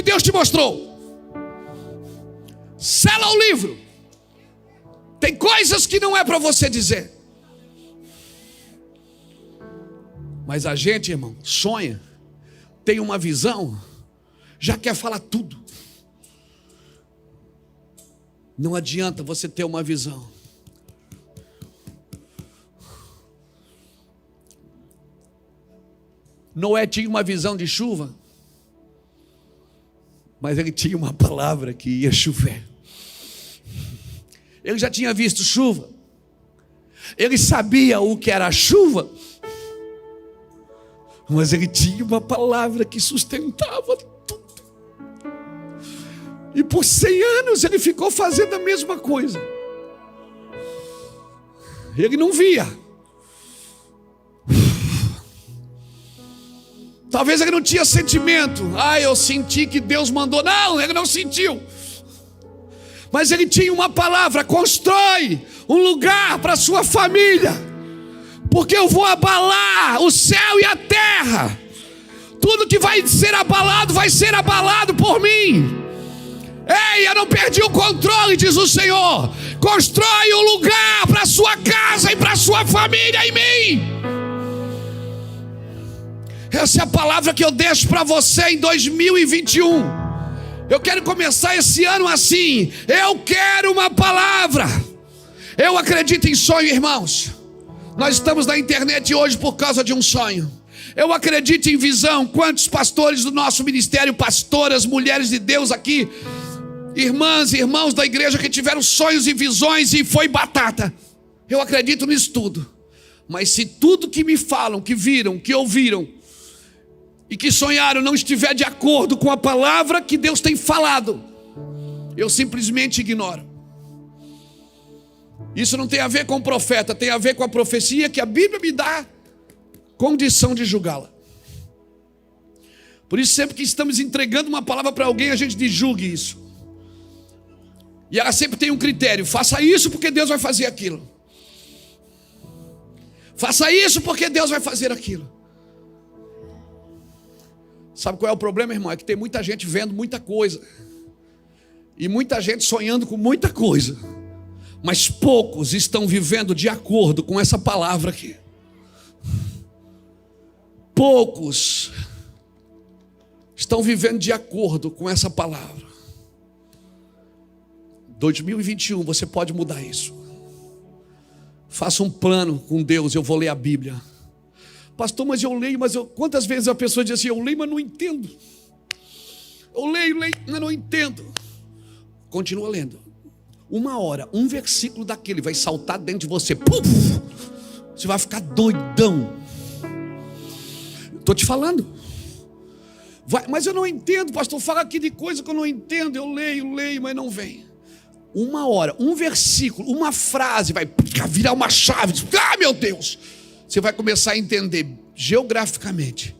Deus te mostrou. Sela o livro. Tem coisas que não é para você dizer. Mas a gente, irmão, sonha, tem uma visão, já quer falar tudo. Não adianta você ter uma visão. Noé tinha uma visão de chuva, mas ele tinha uma palavra que ia chover. Ele já tinha visto chuva, ele sabia o que era a chuva, mas ele tinha uma palavra que sustentava tudo. E por 100 anos ele ficou fazendo a mesma coisa. Ele não via. Talvez ele não tinha sentimento. Eu senti que Deus mandou. Não, ele não sentiu. Mas ele tinha uma palavra: constrói um lugar para sua família, porque eu vou abalar o céu e a terra. Tudo que vai ser abalado por mim. Ei, eu não perdi o controle, diz o Senhor. Constrói um lugar para sua casa e para sua família em mim. Essa é a palavra que eu deixo para você em 2021. Eu quero começar esse ano assim. Eu quero uma palavra. Eu acredito em sonho, irmãos. Nós estamos na internet hoje por causa de um sonho. Eu acredito em visão. Quantos pastores do nosso ministério, pastoras, mulheres de Deus aqui, irmãs e irmãos da igreja que tiveram sonhos e visões e foi batata. Eu acredito nisso tudo. Mas se tudo que me falam, que viram, que ouviram e que sonharam não estiver de acordo com a palavra que Deus tem falado, eu simplesmente ignoro. Isso não tem a ver com o profeta, tem a ver com a profecia que a Bíblia me dá condição de julgá-la. Por isso, sempre que estamos entregando uma palavra para alguém, a gente diz: julgue isso. E ela sempre tem um critério: faça isso porque Deus vai fazer aquilo. Faça isso porque Deus vai fazer aquilo. Sabe qual é o problema, irmão? É que tem muita gente vendo muita coisa, e muita gente sonhando com muita coisa, mas poucos estão vivendo de acordo com essa palavra aqui. Poucos estão vivendo de acordo com essa palavra. 2021 você pode mudar isso. Faça um plano com Deus. Eu vou ler a Bíblia. Pastor, mas eu leio, quantas vezes a pessoa diz assim: eu leio, mas não entendo. Eu leio, mas não entendo. Continua lendo. 1 hora, um versículo daquele vai saltar dentro de você. Puf! Você vai ficar doidão. Estou te falando. Mas eu não entendo, pastor. Fala aqui de coisa que eu não entendo. Eu leio, mas não vem. 1 hora, um versículo, uma frase vai virar uma chave. Meu Deus! Você vai começar a entender geograficamente,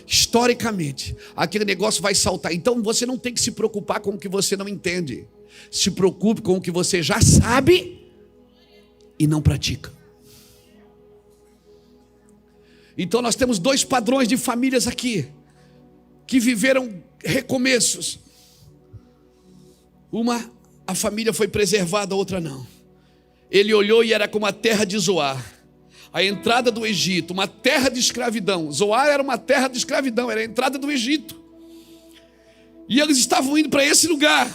historicamente. Aquele negócio vai saltar. Então você não tem que se preocupar com o que você não entende. Se preocupe com o que você já sabe e não pratica. Então nós temos 2 padrões de famílias aqui que viveram recomeços. Uma, a família foi preservada, a outra não. Ele olhou e era como a terra de Zoar, a entrada do Egito, uma terra de escravidão. Zoar era uma terra de escravidão, era a entrada do Egito. E eles estavam indo para esse lugar.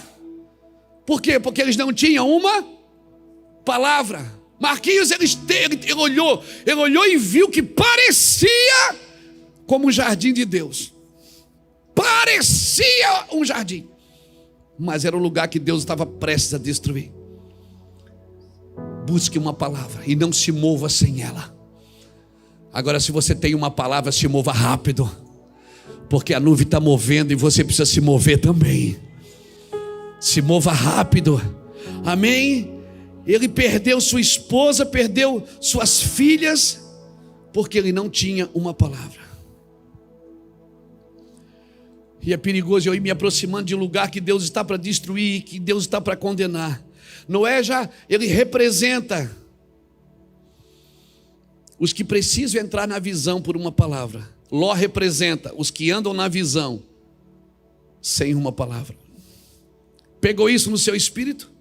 Por quê? Porque eles não tinham uma palavra. Marquinhos, ele olhou e viu que parecia como um jardim de Deus. Parecia um jardim, mas era um lugar que Deus estava prestes a destruir. Busque uma palavra e não se mova sem ela. Agora, se você tem uma palavra, se mova rápido, porque a nuvem está movendo e você precisa se mover também. Se mova rápido. Amém? Ele perdeu sua esposa, perdeu suas filhas, porque ele não tinha uma palavra. E é perigoso eu ir me aproximando de um lugar que Deus está para destruir, que Deus está para condenar. Noé ele representa os que precisam entrar na visão por uma palavra. Ló representa os que andam na visão sem uma palavra. Pegou isso no seu espírito?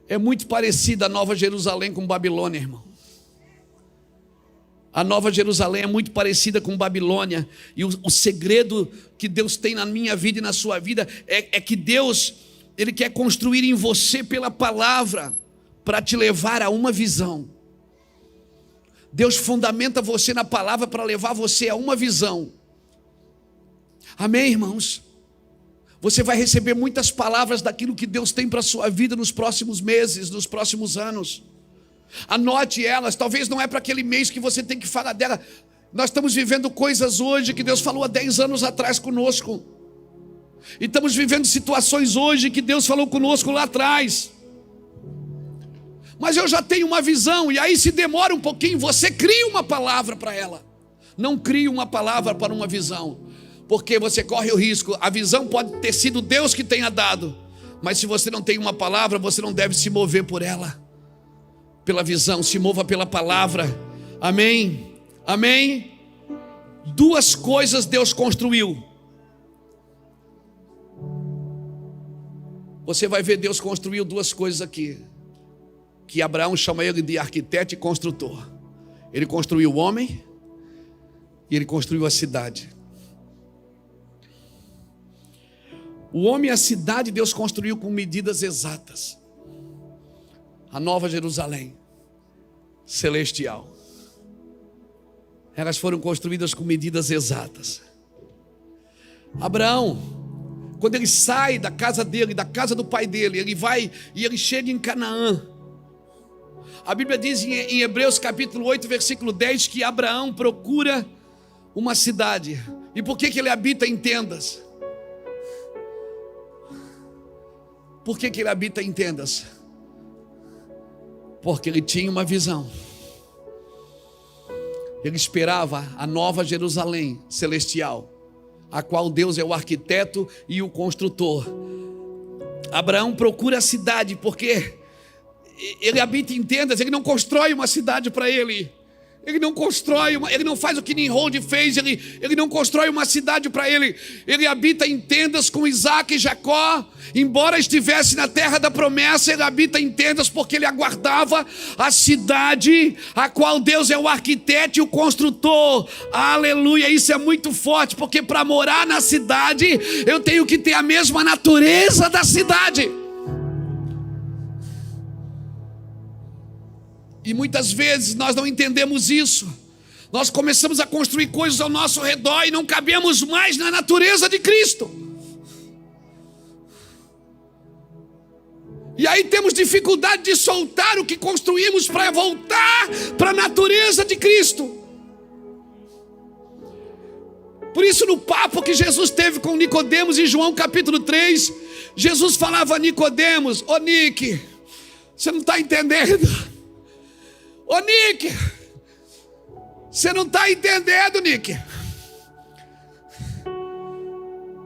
É muito parecida a Nova Jerusalém com Babilônia, irmão. A Nova Jerusalém é muito parecida com Babilônia. E o segredo que Deus tem na minha vida e na sua vida é que Deus, Ele quer construir em você pela palavra para te levar a uma visão. Deus fundamenta você na palavra para levar você a uma visão. Amém, irmãos? Você vai receber muitas palavras daquilo que Deus tem para a sua vida nos próximos meses, nos próximos anos. Anote elas, talvez não é para aquele mês que você tem que falar dela. Nós estamos vivendo coisas hoje que Deus falou há 10 anos atrás conosco. E estamos vivendo situações hoje que Deus falou conosco lá atrás. Mas eu já tenho uma visão, e aí se demora um pouquinho, você cria uma palavra para ela. Não crie uma palavra para uma visão, porque você corre o risco. A visão pode ter sido Deus que tenha dado, mas se você não tem uma palavra, você não deve se mover por ela. Pela visão, se mova pela palavra. Amém? Amém? 2 coisas Deus construiu. Você vai ver, Deus construiu 2 coisas aqui, que Abraão chama ele de arquiteto e construtor. Ele construiu o homem e ele construiu a cidade. O homem e a cidade Deus construiu com medidas exatas. A Nova Jerusalém celestial, elas foram construídas com medidas exatas. Abraão, quando ele sai da casa dele, da casa do pai dele, ele vai e ele chega em Canaã. A Bíblia diz em Hebreus capítulo 8, versículo 10, que Abraão procura uma cidade. E por que ele habita em tendas? Por que ele habita em tendas? Porque ele tinha uma visão. Ele esperava a Nova Jerusalém celestial, a qual Deus é o arquiteto e o construtor. Abraão procura a cidade porque ele habita em tendas. Ele não constrói uma cidade para ele. Ele não constrói, ele não faz o que Nimrod fez, ele não constrói uma cidade para ele. Ele habita em tendas com Isaac e Jacó. Embora estivesse na terra da promessa, ele habita em tendas porque ele aguardava a cidade, a qual Deus é o arquiteto e o construtor. Aleluia, isso é muito forte, porque para morar na cidade, eu tenho que ter a mesma natureza da cidade. E muitas vezes nós não entendemos isso. Nós começamos a construir coisas ao nosso redor e não cabemos mais na natureza de Cristo. E aí temos dificuldade de soltar o que construímos para voltar para a natureza de Cristo. Por isso, no papo que Jesus teve com Nicodemos em João capítulo 3, Jesus falava a Nicodemos: ô Nick, você não está entendendo. Ô Nick, você não está entendendo, Nick.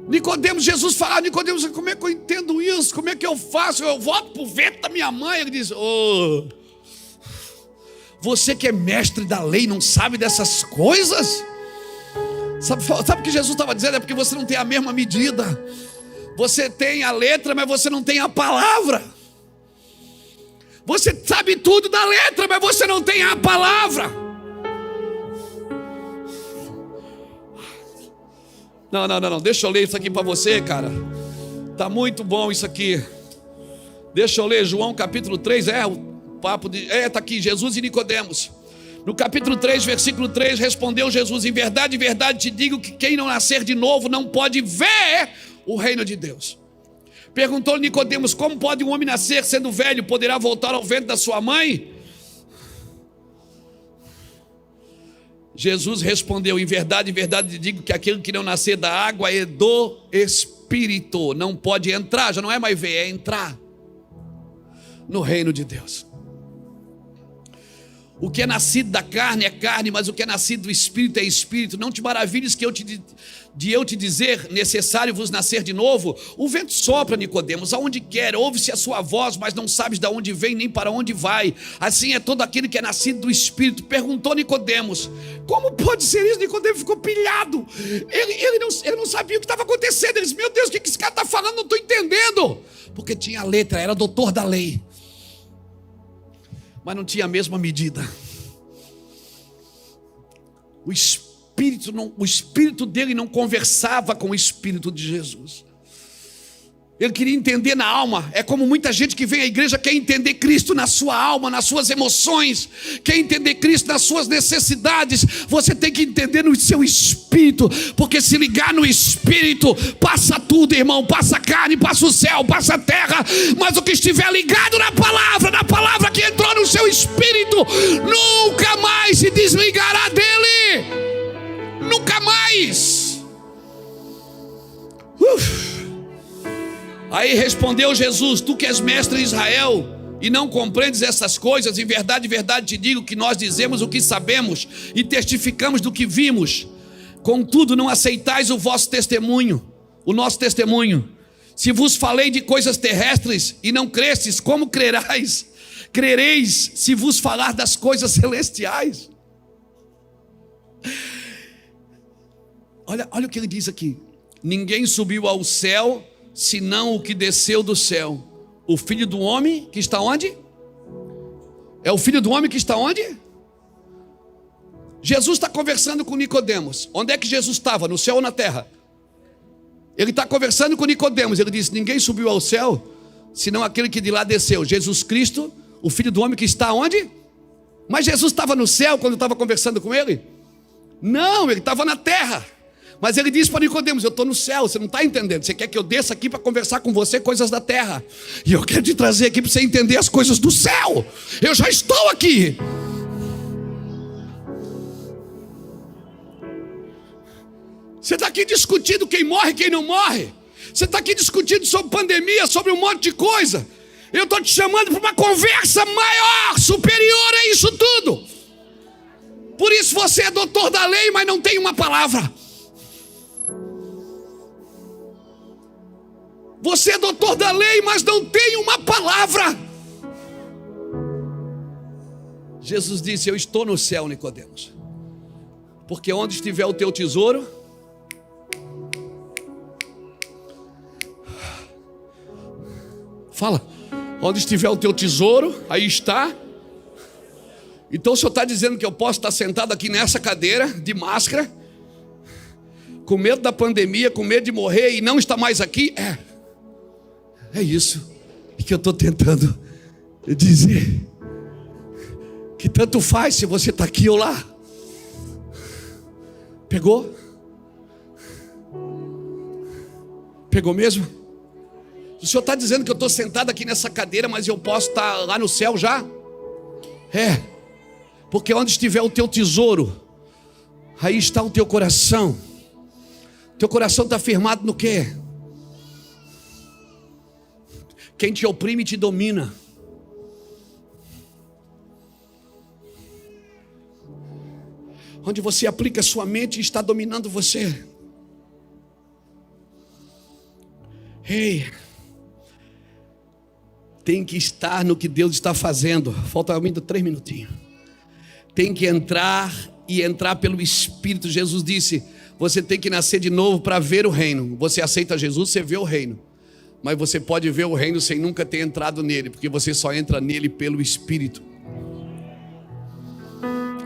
Nicodemos, Jesus falava: Nicodemos, como é que eu entendo isso? Como é que eu faço? Eu volto para o vento da minha mãe. Ele diz: ô, você que é mestre da lei não sabe dessas coisas? Sabe o que Jesus estava dizendo? É porque você não tem a mesma medida. Você tem a letra, mas você não tem a palavra. Você sabe tudo da letra, mas você não tem a palavra. Não, deixa eu ler isso aqui para você, cara. Tá muito bom isso aqui. Deixa eu ler João capítulo 3, o papo de... tá aqui, Jesus e Nicodemos. No capítulo 3, versículo 3, respondeu Jesus: em verdade, te digo que quem não nascer de novo não pode ver o reino de Deus. Perguntou Nicodemos: como pode um homem nascer sendo velho? Poderá voltar ao ventre da sua mãe? Jesus respondeu: em verdade te digo que aquele que não nascer da água e do Espírito não pode entrar. Já não é mais ver, é entrar no reino de Deus. O que é nascido da carne é carne, mas o que é nascido do Espírito é Espírito. Não te maravilhes que eu te dizer, necessário vos nascer de novo. O vento sopra, Nicodemos, aonde quer, ouve-se a sua voz, mas não sabes de onde vem nem para onde vai. Assim é todo aquele que é nascido do Espírito. Perguntou Nicodemos: como pode ser isso? Nicodemos ficou pilhado. Ele não sabia o que estava acontecendo. Ele disse: meu Deus, o que esse cara está falando? Não estou entendendo. Porque tinha a letra, era doutor da lei, mas não tinha a mesma medida. O espírito dele não conversava com o Espírito de Jesus. Ele queria entender na alma. É como muita gente que vem à igreja quer entender Cristo na sua alma, nas suas emoções, quer entender Cristo nas suas necessidades. Você tem que entender no seu espírito, porque se ligar no espírito, passa tudo, irmão. Passa a carne, passa o céu, passa a terra. Mas o que estiver ligado na palavra que entrou no seu espírito, nunca mais se desligará dele. Nunca mais. Aí respondeu Jesus: tu que és mestre em Israel e não compreendes essas coisas, em verdade te digo que nós dizemos o que sabemos e testificamos do que vimos, contudo não aceitais o vosso testemunho, o nosso testemunho. Se vos falei de coisas terrestres e não crestes, como crereis se vos falar das coisas celestiais? Olha o que ele diz aqui: ninguém subiu ao céu senão o que desceu do céu, o Filho do Homem que está onde? É o Filho do Homem que está onde? Jesus está conversando com Nicodemos. Onde é que Jesus estava? No céu ou na terra? Ele está conversando com Nicodemos. Ele disse: ninguém subiu ao céu senão aquele que de lá desceu, Jesus Cristo, o Filho do Homem que está onde? Mas Jesus estava no céu quando estava conversando com ele? Não, ele estava na terra. Mas ele disse para Nicodemos: eu estou no céu, você não está entendendo. Você quer que eu desça aqui para conversar com você coisas da terra, e eu quero te trazer aqui para você entender as coisas do céu. Eu já estou aqui. Você está aqui discutindo quem morre e quem não morre. Você está aqui discutindo sobre pandemia, sobre um monte de coisa. Eu estou te chamando para uma conversa maior, superior a isso tudo. Por isso você é doutor da lei, mas não tem uma palavra. Você é doutor da lei, mas não tem uma palavra. Jesus disse: eu estou no céu, Nicodemos, porque onde estiver o teu tesouro, fala, onde estiver o teu tesouro, aí está. Então o senhor está dizendo que eu posso estar sentado aqui nessa cadeira, de máscara, com medo da pandemia, com medo de morrer e não está mais aqui? É isso que eu estou tentando dizer. Que tanto faz se você está aqui ou lá. Pegou? Pegou mesmo? O senhor está dizendo que eu estou sentado aqui nessa cadeira, mas eu posso estar lá no céu já? Porque onde estiver o teu tesouro, aí está o teu coração. Teu coração está firmado no quê? Quem te oprime te domina. Onde você aplica a sua mente, está dominando você. Tem que estar no que Deus está fazendo. Falta ainda 3 minutinhos. Tem que entrar e entrar pelo Espírito. Jesus disse: você tem que nascer de novo para ver o reino. Você aceita Jesus, você vê o reino. Mas você pode ver o reino sem nunca ter entrado nele, porque você só entra nele pelo Espírito.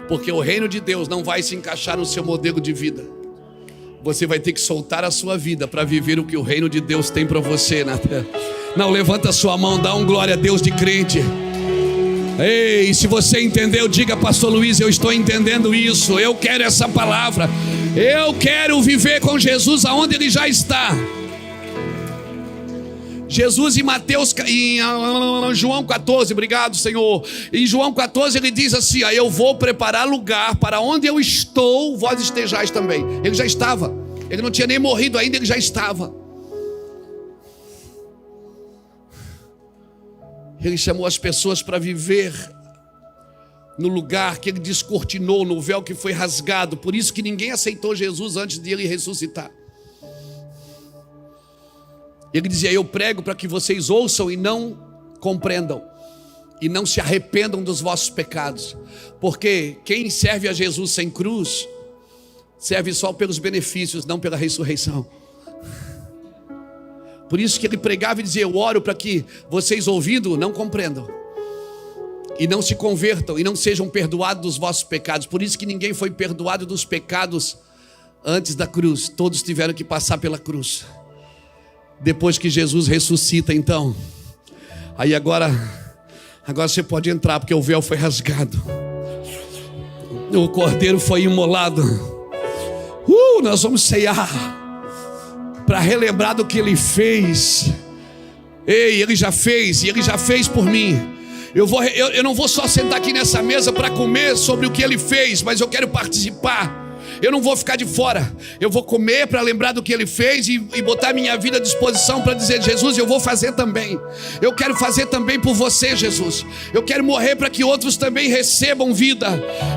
Porque o reino de Deus não vai se encaixar no seu modelo de vida. Você vai ter que soltar a sua vida para viver o que o reino de Deus tem para você na terra. Não, levanta a sua mão, dá um glória a Deus de crente. Ei, se você entendeu, diga: pastor Luiz, eu estou entendendo isso. Eu quero essa palavra. Eu quero viver com Jesus aonde ele já está. Jesus em Mateus, em João 14, obrigado Senhor. Em João 14 ele diz assim: eu vou preparar lugar para onde eu estou, vós estejais também. Ele já estava, ele não tinha nem morrido ainda, ele já estava. Ele chamou as pessoas para viver no lugar que ele descortinou, no véu que foi rasgado. Por isso que ninguém aceitou Jesus antes de ele ressuscitar. Ele dizia: eu prego para que vocês ouçam e não compreendam, e não se arrependam dos vossos pecados. Porque quem serve a Jesus sem cruz serve só pelos benefícios, não pela ressurreição. Por isso que ele pregava e dizia: eu oro para que vocês ouvindo não compreendam, e não se convertam, e não sejam perdoados dos vossos pecados. Por isso que ninguém foi perdoado dos pecados antes da cruz. Todos tiveram que passar pela cruz. Depois que Jesus ressuscita, então, aí agora você pode entrar, porque o véu foi rasgado, o cordeiro foi imolado. Nós vamos ceiar para relembrar do que ele fez. Ei, ele já fez, e ele já fez por mim. Eu não vou só sentar aqui nessa mesa para comer sobre o que ele fez, mas eu quero participar. Eu não vou ficar de fora. Eu vou comer para lembrar do que ele fez e botar minha vida à disposição para dizer: Jesus, eu vou fazer também. Eu quero fazer também por você, Jesus. Eu quero morrer para que outros também recebam vida.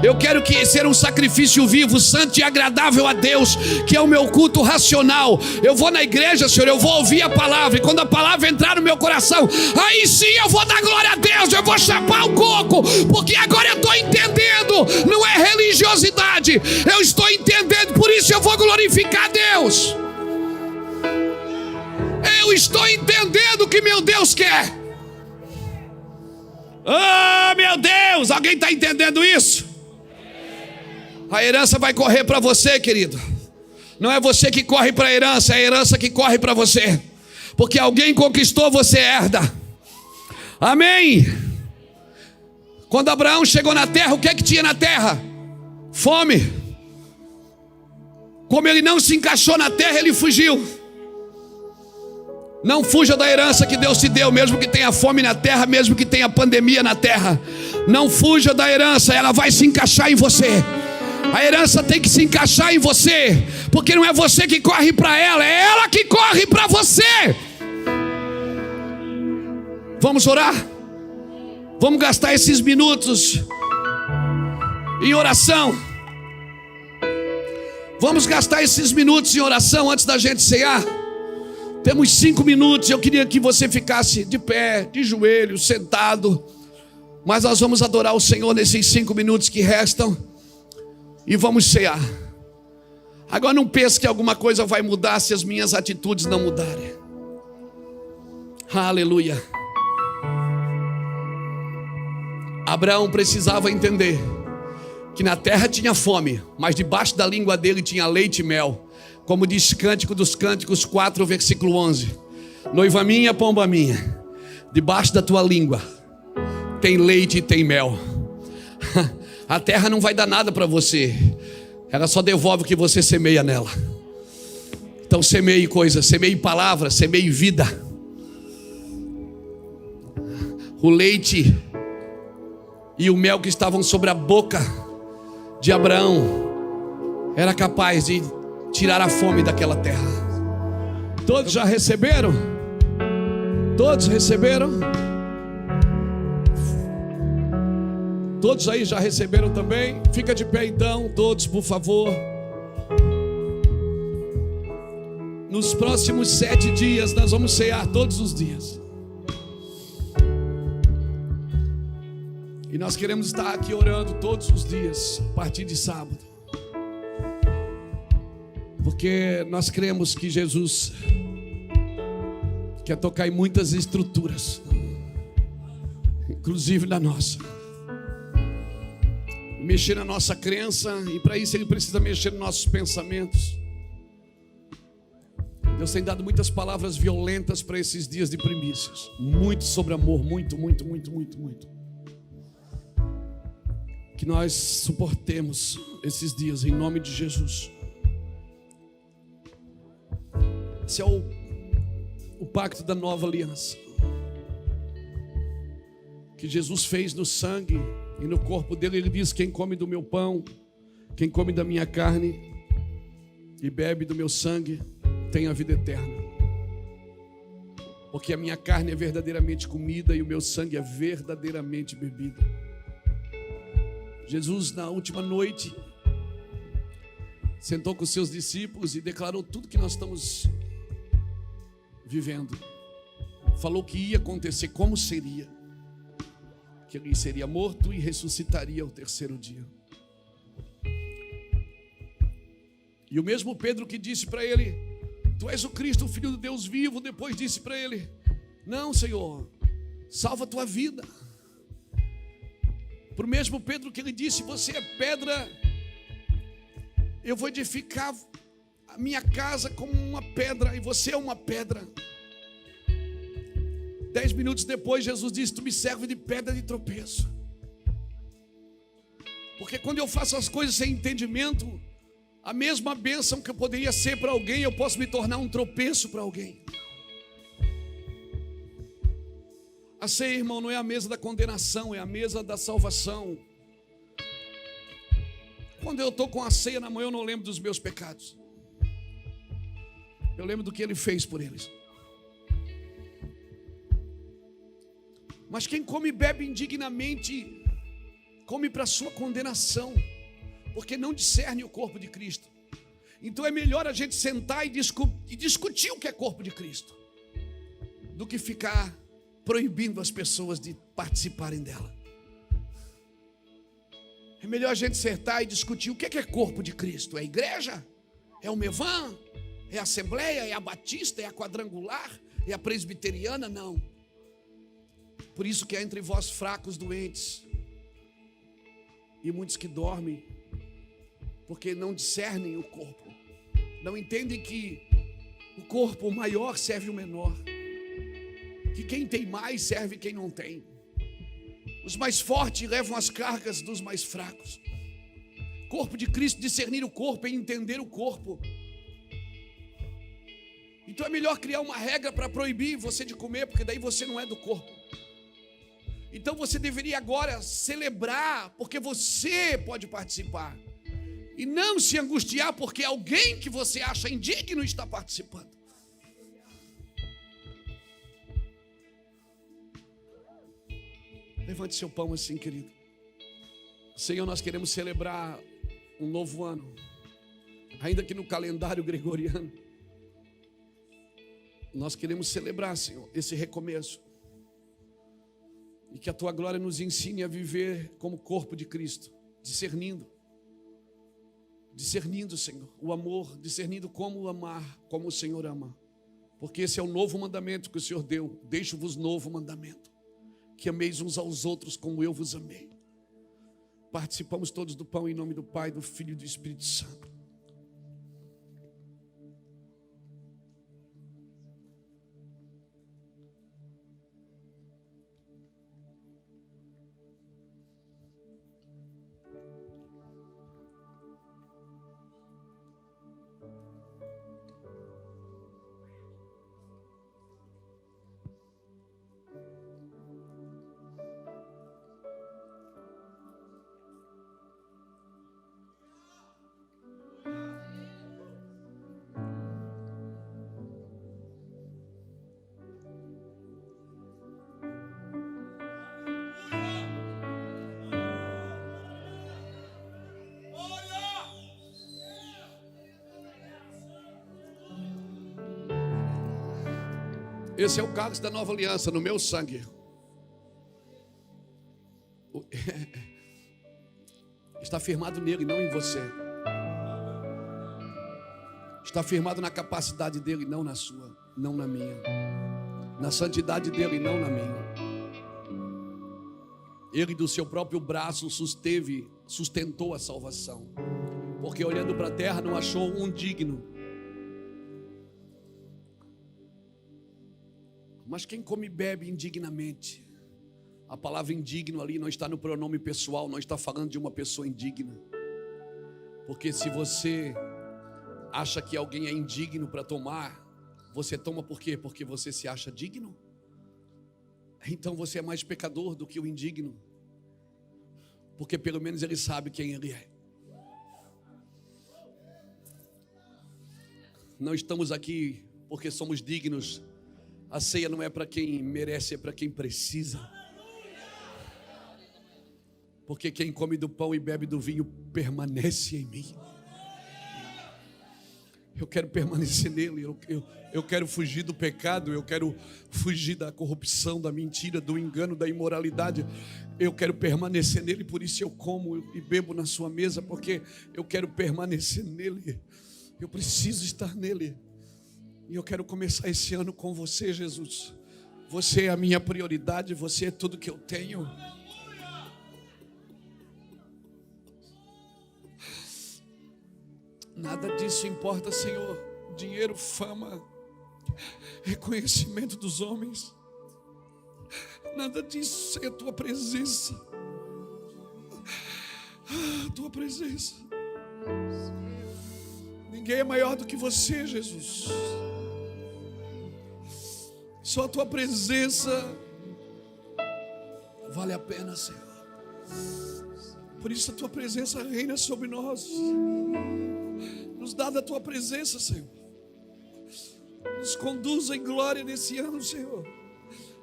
Eu quero ser um sacrifício vivo, santo e agradável a Deus, que é o meu culto racional. Eu vou na igreja, Senhor, eu vou ouvir a palavra, e quando a palavra entrar no meu coração, aí sim eu vou dar glória a Deus, eu vou chapar o coco, porque agora eu estou entendendo. Não é religiosidade, eu estou entendendo, por isso eu vou glorificar a Deus. Eu estou entendendo o que meu Deus quer. Meu Deus, alguém está entendendo isso? A herança vai correr para você, querido. Não é você que corre para a herança, é a herança que corre para você. Porque alguém conquistou, você herda. Amém? Quando Abraão chegou na terra, o que é que tinha na terra? Fome. Como ele não se encaixou na terra, ele fugiu. Não fuja da herança que Deus te deu, mesmo que tenha fome na terra, mesmo que tenha pandemia na terra. Não fuja da herança, ela vai se encaixar em você. A herança tem que se encaixar em você, porque não é você que corre para ela, é ela que corre para você. Vamos orar? Vamos gastar esses minutos em oração. Vamos gastar esses minutos em oração antes da gente cear. Temos 5 minutos. Eu queria que você ficasse de pé, de joelho, sentado. Mas nós vamos adorar o Senhor nesses 5 minutos que restam. E vamos cear. Agora não pense que alguma coisa vai mudar se as minhas atitudes não mudarem. Aleluia. Abraão precisava entender que na terra tinha fome, mas debaixo da língua dele tinha leite e mel. Como diz Cântico dos Cânticos 4, versículo 11. Noiva minha, pomba minha, debaixo da tua língua tem leite e tem mel. A terra não vai dar nada para você, ela só devolve o que você semeia nela. Então semeie coisas, semeie palavras, semeie vida. O leite e o mel que estavam sobre a boca de Abraão era capaz de tirar a fome daquela terra. Todos já receberam? Todos receberam? Todos aí já receberam também? Fica de pé então, todos, por favor. Nos próximos 7 dias nós vamos cear todos os dias. E nós queremos estar aqui orando todos os dias, a partir de sábado. Porque nós cremos que Jesus quer tocar em muitas estruturas, inclusive na nossa. Mexer na nossa crença, e para isso Ele precisa mexer nos nossos pensamentos. Deus tem dado muitas palavras violentas para esses dias de primícias. Muito sobre amor, muito. Que nós suportemos esses dias em nome de Jesus. Esse é o pacto da nova aliança que Jesus fez no sangue e no corpo dele. Ele diz: quem come do meu pão, quem come da minha carne e bebe do meu sangue tem a vida eterna. Porque a minha carne é verdadeiramente comida e o meu sangue é verdadeiramente bebida. Jesus, na última noite, sentou com seus discípulos e declarou tudo que nós estamos vivendo. Falou que ia acontecer, como seria. Que ele seria morto e ressuscitaria ao terceiro dia. E o mesmo Pedro que disse para ele: Tu és o Cristo, o Filho do Deus vivo, depois disse para ele: Não, Senhor, salva a tua vida. Para o mesmo Pedro que ele disse: Você é pedra, eu vou edificar a minha casa como uma pedra, e você é uma pedra. 10 minutos depois, Jesus disse: Tu me serve de pedra de tropeço. Porque quando eu faço as coisas sem entendimento, a mesma bênção que eu poderia ser para alguém, eu posso me tornar um tropeço para alguém. A ceia, irmão, não é a mesa da condenação, é a mesa da salvação. Quando eu estou com a ceia na mão, eu não lembro dos meus pecados. Eu lembro do que Ele fez por eles. Mas quem come e bebe indignamente, come para a sua condenação, porque não discerne o corpo de Cristo. Então é melhor a gente sentar e discutir o que é corpo de Cristo, do que ficar proibindo as pessoas de participarem dela. É melhor a gente sentar e discutir o que é corpo de Cristo. É a igreja? É o Mevan? É a Assembleia? É a Batista? É a Quadrangular? É a Presbiteriana? Não. Por isso que há entre vós fracos, doentes e muitos que dormem, porque não discernem o corpo, não entendem que o corpo maior serve o menor, que quem tem mais serve quem não tem. Os mais fortes levam as cargas dos mais fracos. Corpo de Cristo, discernir o corpo é entender o corpo. Então é melhor criar uma regra para proibir você de comer, porque daí você não é do corpo. Então você deveria agora celebrar, porque você pode participar, e não se angustiar porque alguém que você acha indigno está participando. Levante seu pão assim, querido. Senhor, nós queremos celebrar um novo ano, ainda que no calendário gregoriano. Nós queremos celebrar, Senhor, esse recomeço. E que a Tua glória nos ensine a viver como corpo de Cristo, discernindo, Senhor, o amor, discernindo como amar, como o Senhor ama. Porque esse é o novo mandamento que o Senhor deu. Deixo-vos novo mandamento, que ameis uns aos outros como eu vos amei. Participamos todos do pão em nome do Pai, do Filho e do Espírito Santo. Esse é o cálice da nova aliança no meu sangue. Está firmado nele, não em você. Está firmado na capacidade dele, não na sua, não na minha. Na santidade dele, não na minha. Ele do seu próprio braço sustentou a salvação. Porque olhando para a terra não achou um digno. Mas quem come e bebe indignamente, a palavra indigno ali não está no pronome pessoal, não está falando de uma pessoa indigna. Porque se você acha que alguém é indigno para tomar, você toma por quê? Porque você se acha digno? Então você é mais pecador do que o indigno, porque pelo menos ele sabe quem ele é. Não estamos aqui porque somos dignos. A ceia não é para quem merece, é para quem precisa. porque quem come do pão e bebe do vinho permanece em mim. Eu quero permanecer nele, eu quero fugir do pecado, eu quero fugir da corrupção, da mentira, do engano, da imoralidade. Eu quero permanecer nele, por isso eu como e bebo na sua mesa, porque eu quero permanecer nele. Eu preciso estar nele. E eu quero começar esse ano com você, Jesus. Você é a minha prioridade, você é tudo que eu tenho. Nada disso importa, Senhor. Dinheiro, fama, reconhecimento dos homens. Nada disso sem a tua presença. A tua presença. Ninguém é maior do que você, Jesus. Só a tua presença vale a pena, Senhor. Por isso a tua presença reina sobre nós. Nos dá da tua presença, Senhor. Nos conduza em glória nesse ano, Senhor.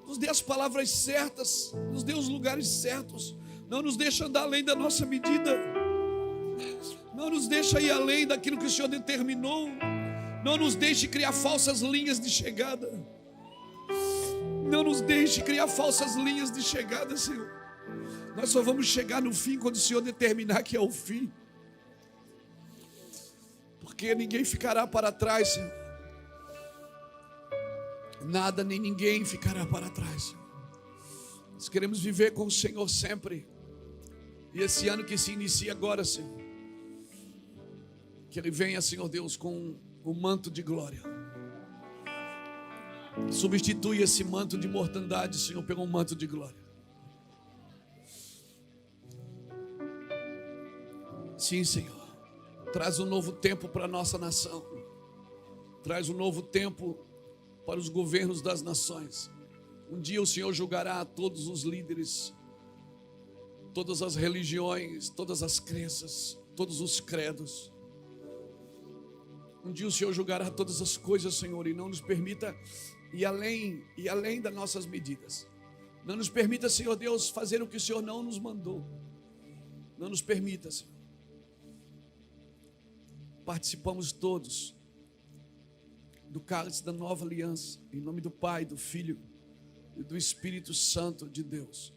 Nos dê as palavras certas, nos dê os lugares certos. Não nos deixe andar além da nossa medida. Não nos deixe ir além daquilo que o Senhor determinou. Não nos deixe criar falsas linhas de chegada. Não nos deixe criar falsas linhas de chegada, Senhor. Nós só vamos chegar no fim quando o Senhor determinar que é o fim. Porque ninguém ficará para trás, Senhor. Nada nem ninguém ficará para trás, Senhor. Nós queremos viver com o Senhor sempre. E esse ano que se inicia agora, Senhor, que Ele venha, Senhor Deus, com um manto de glória. Substitui esse manto de mortandade, Senhor, pelo manto de glória. Sim, Senhor. Traz um novo tempo para a nossa nação. Traz um novo tempo para os governos das nações. Um dia o Senhor julgará todos os líderes, todas as religiões, todas as crenças, todos os credos. Um dia o Senhor julgará todas as coisas, Senhor, e não nos permita ir além das nossas medidas. Não nos permita, Senhor Deus, fazer o que o Senhor não nos mandou. Não nos permita, Senhor. Participamos todos do cálice da nova aliança, em nome do Pai, do Filho e do Espírito Santo de Deus.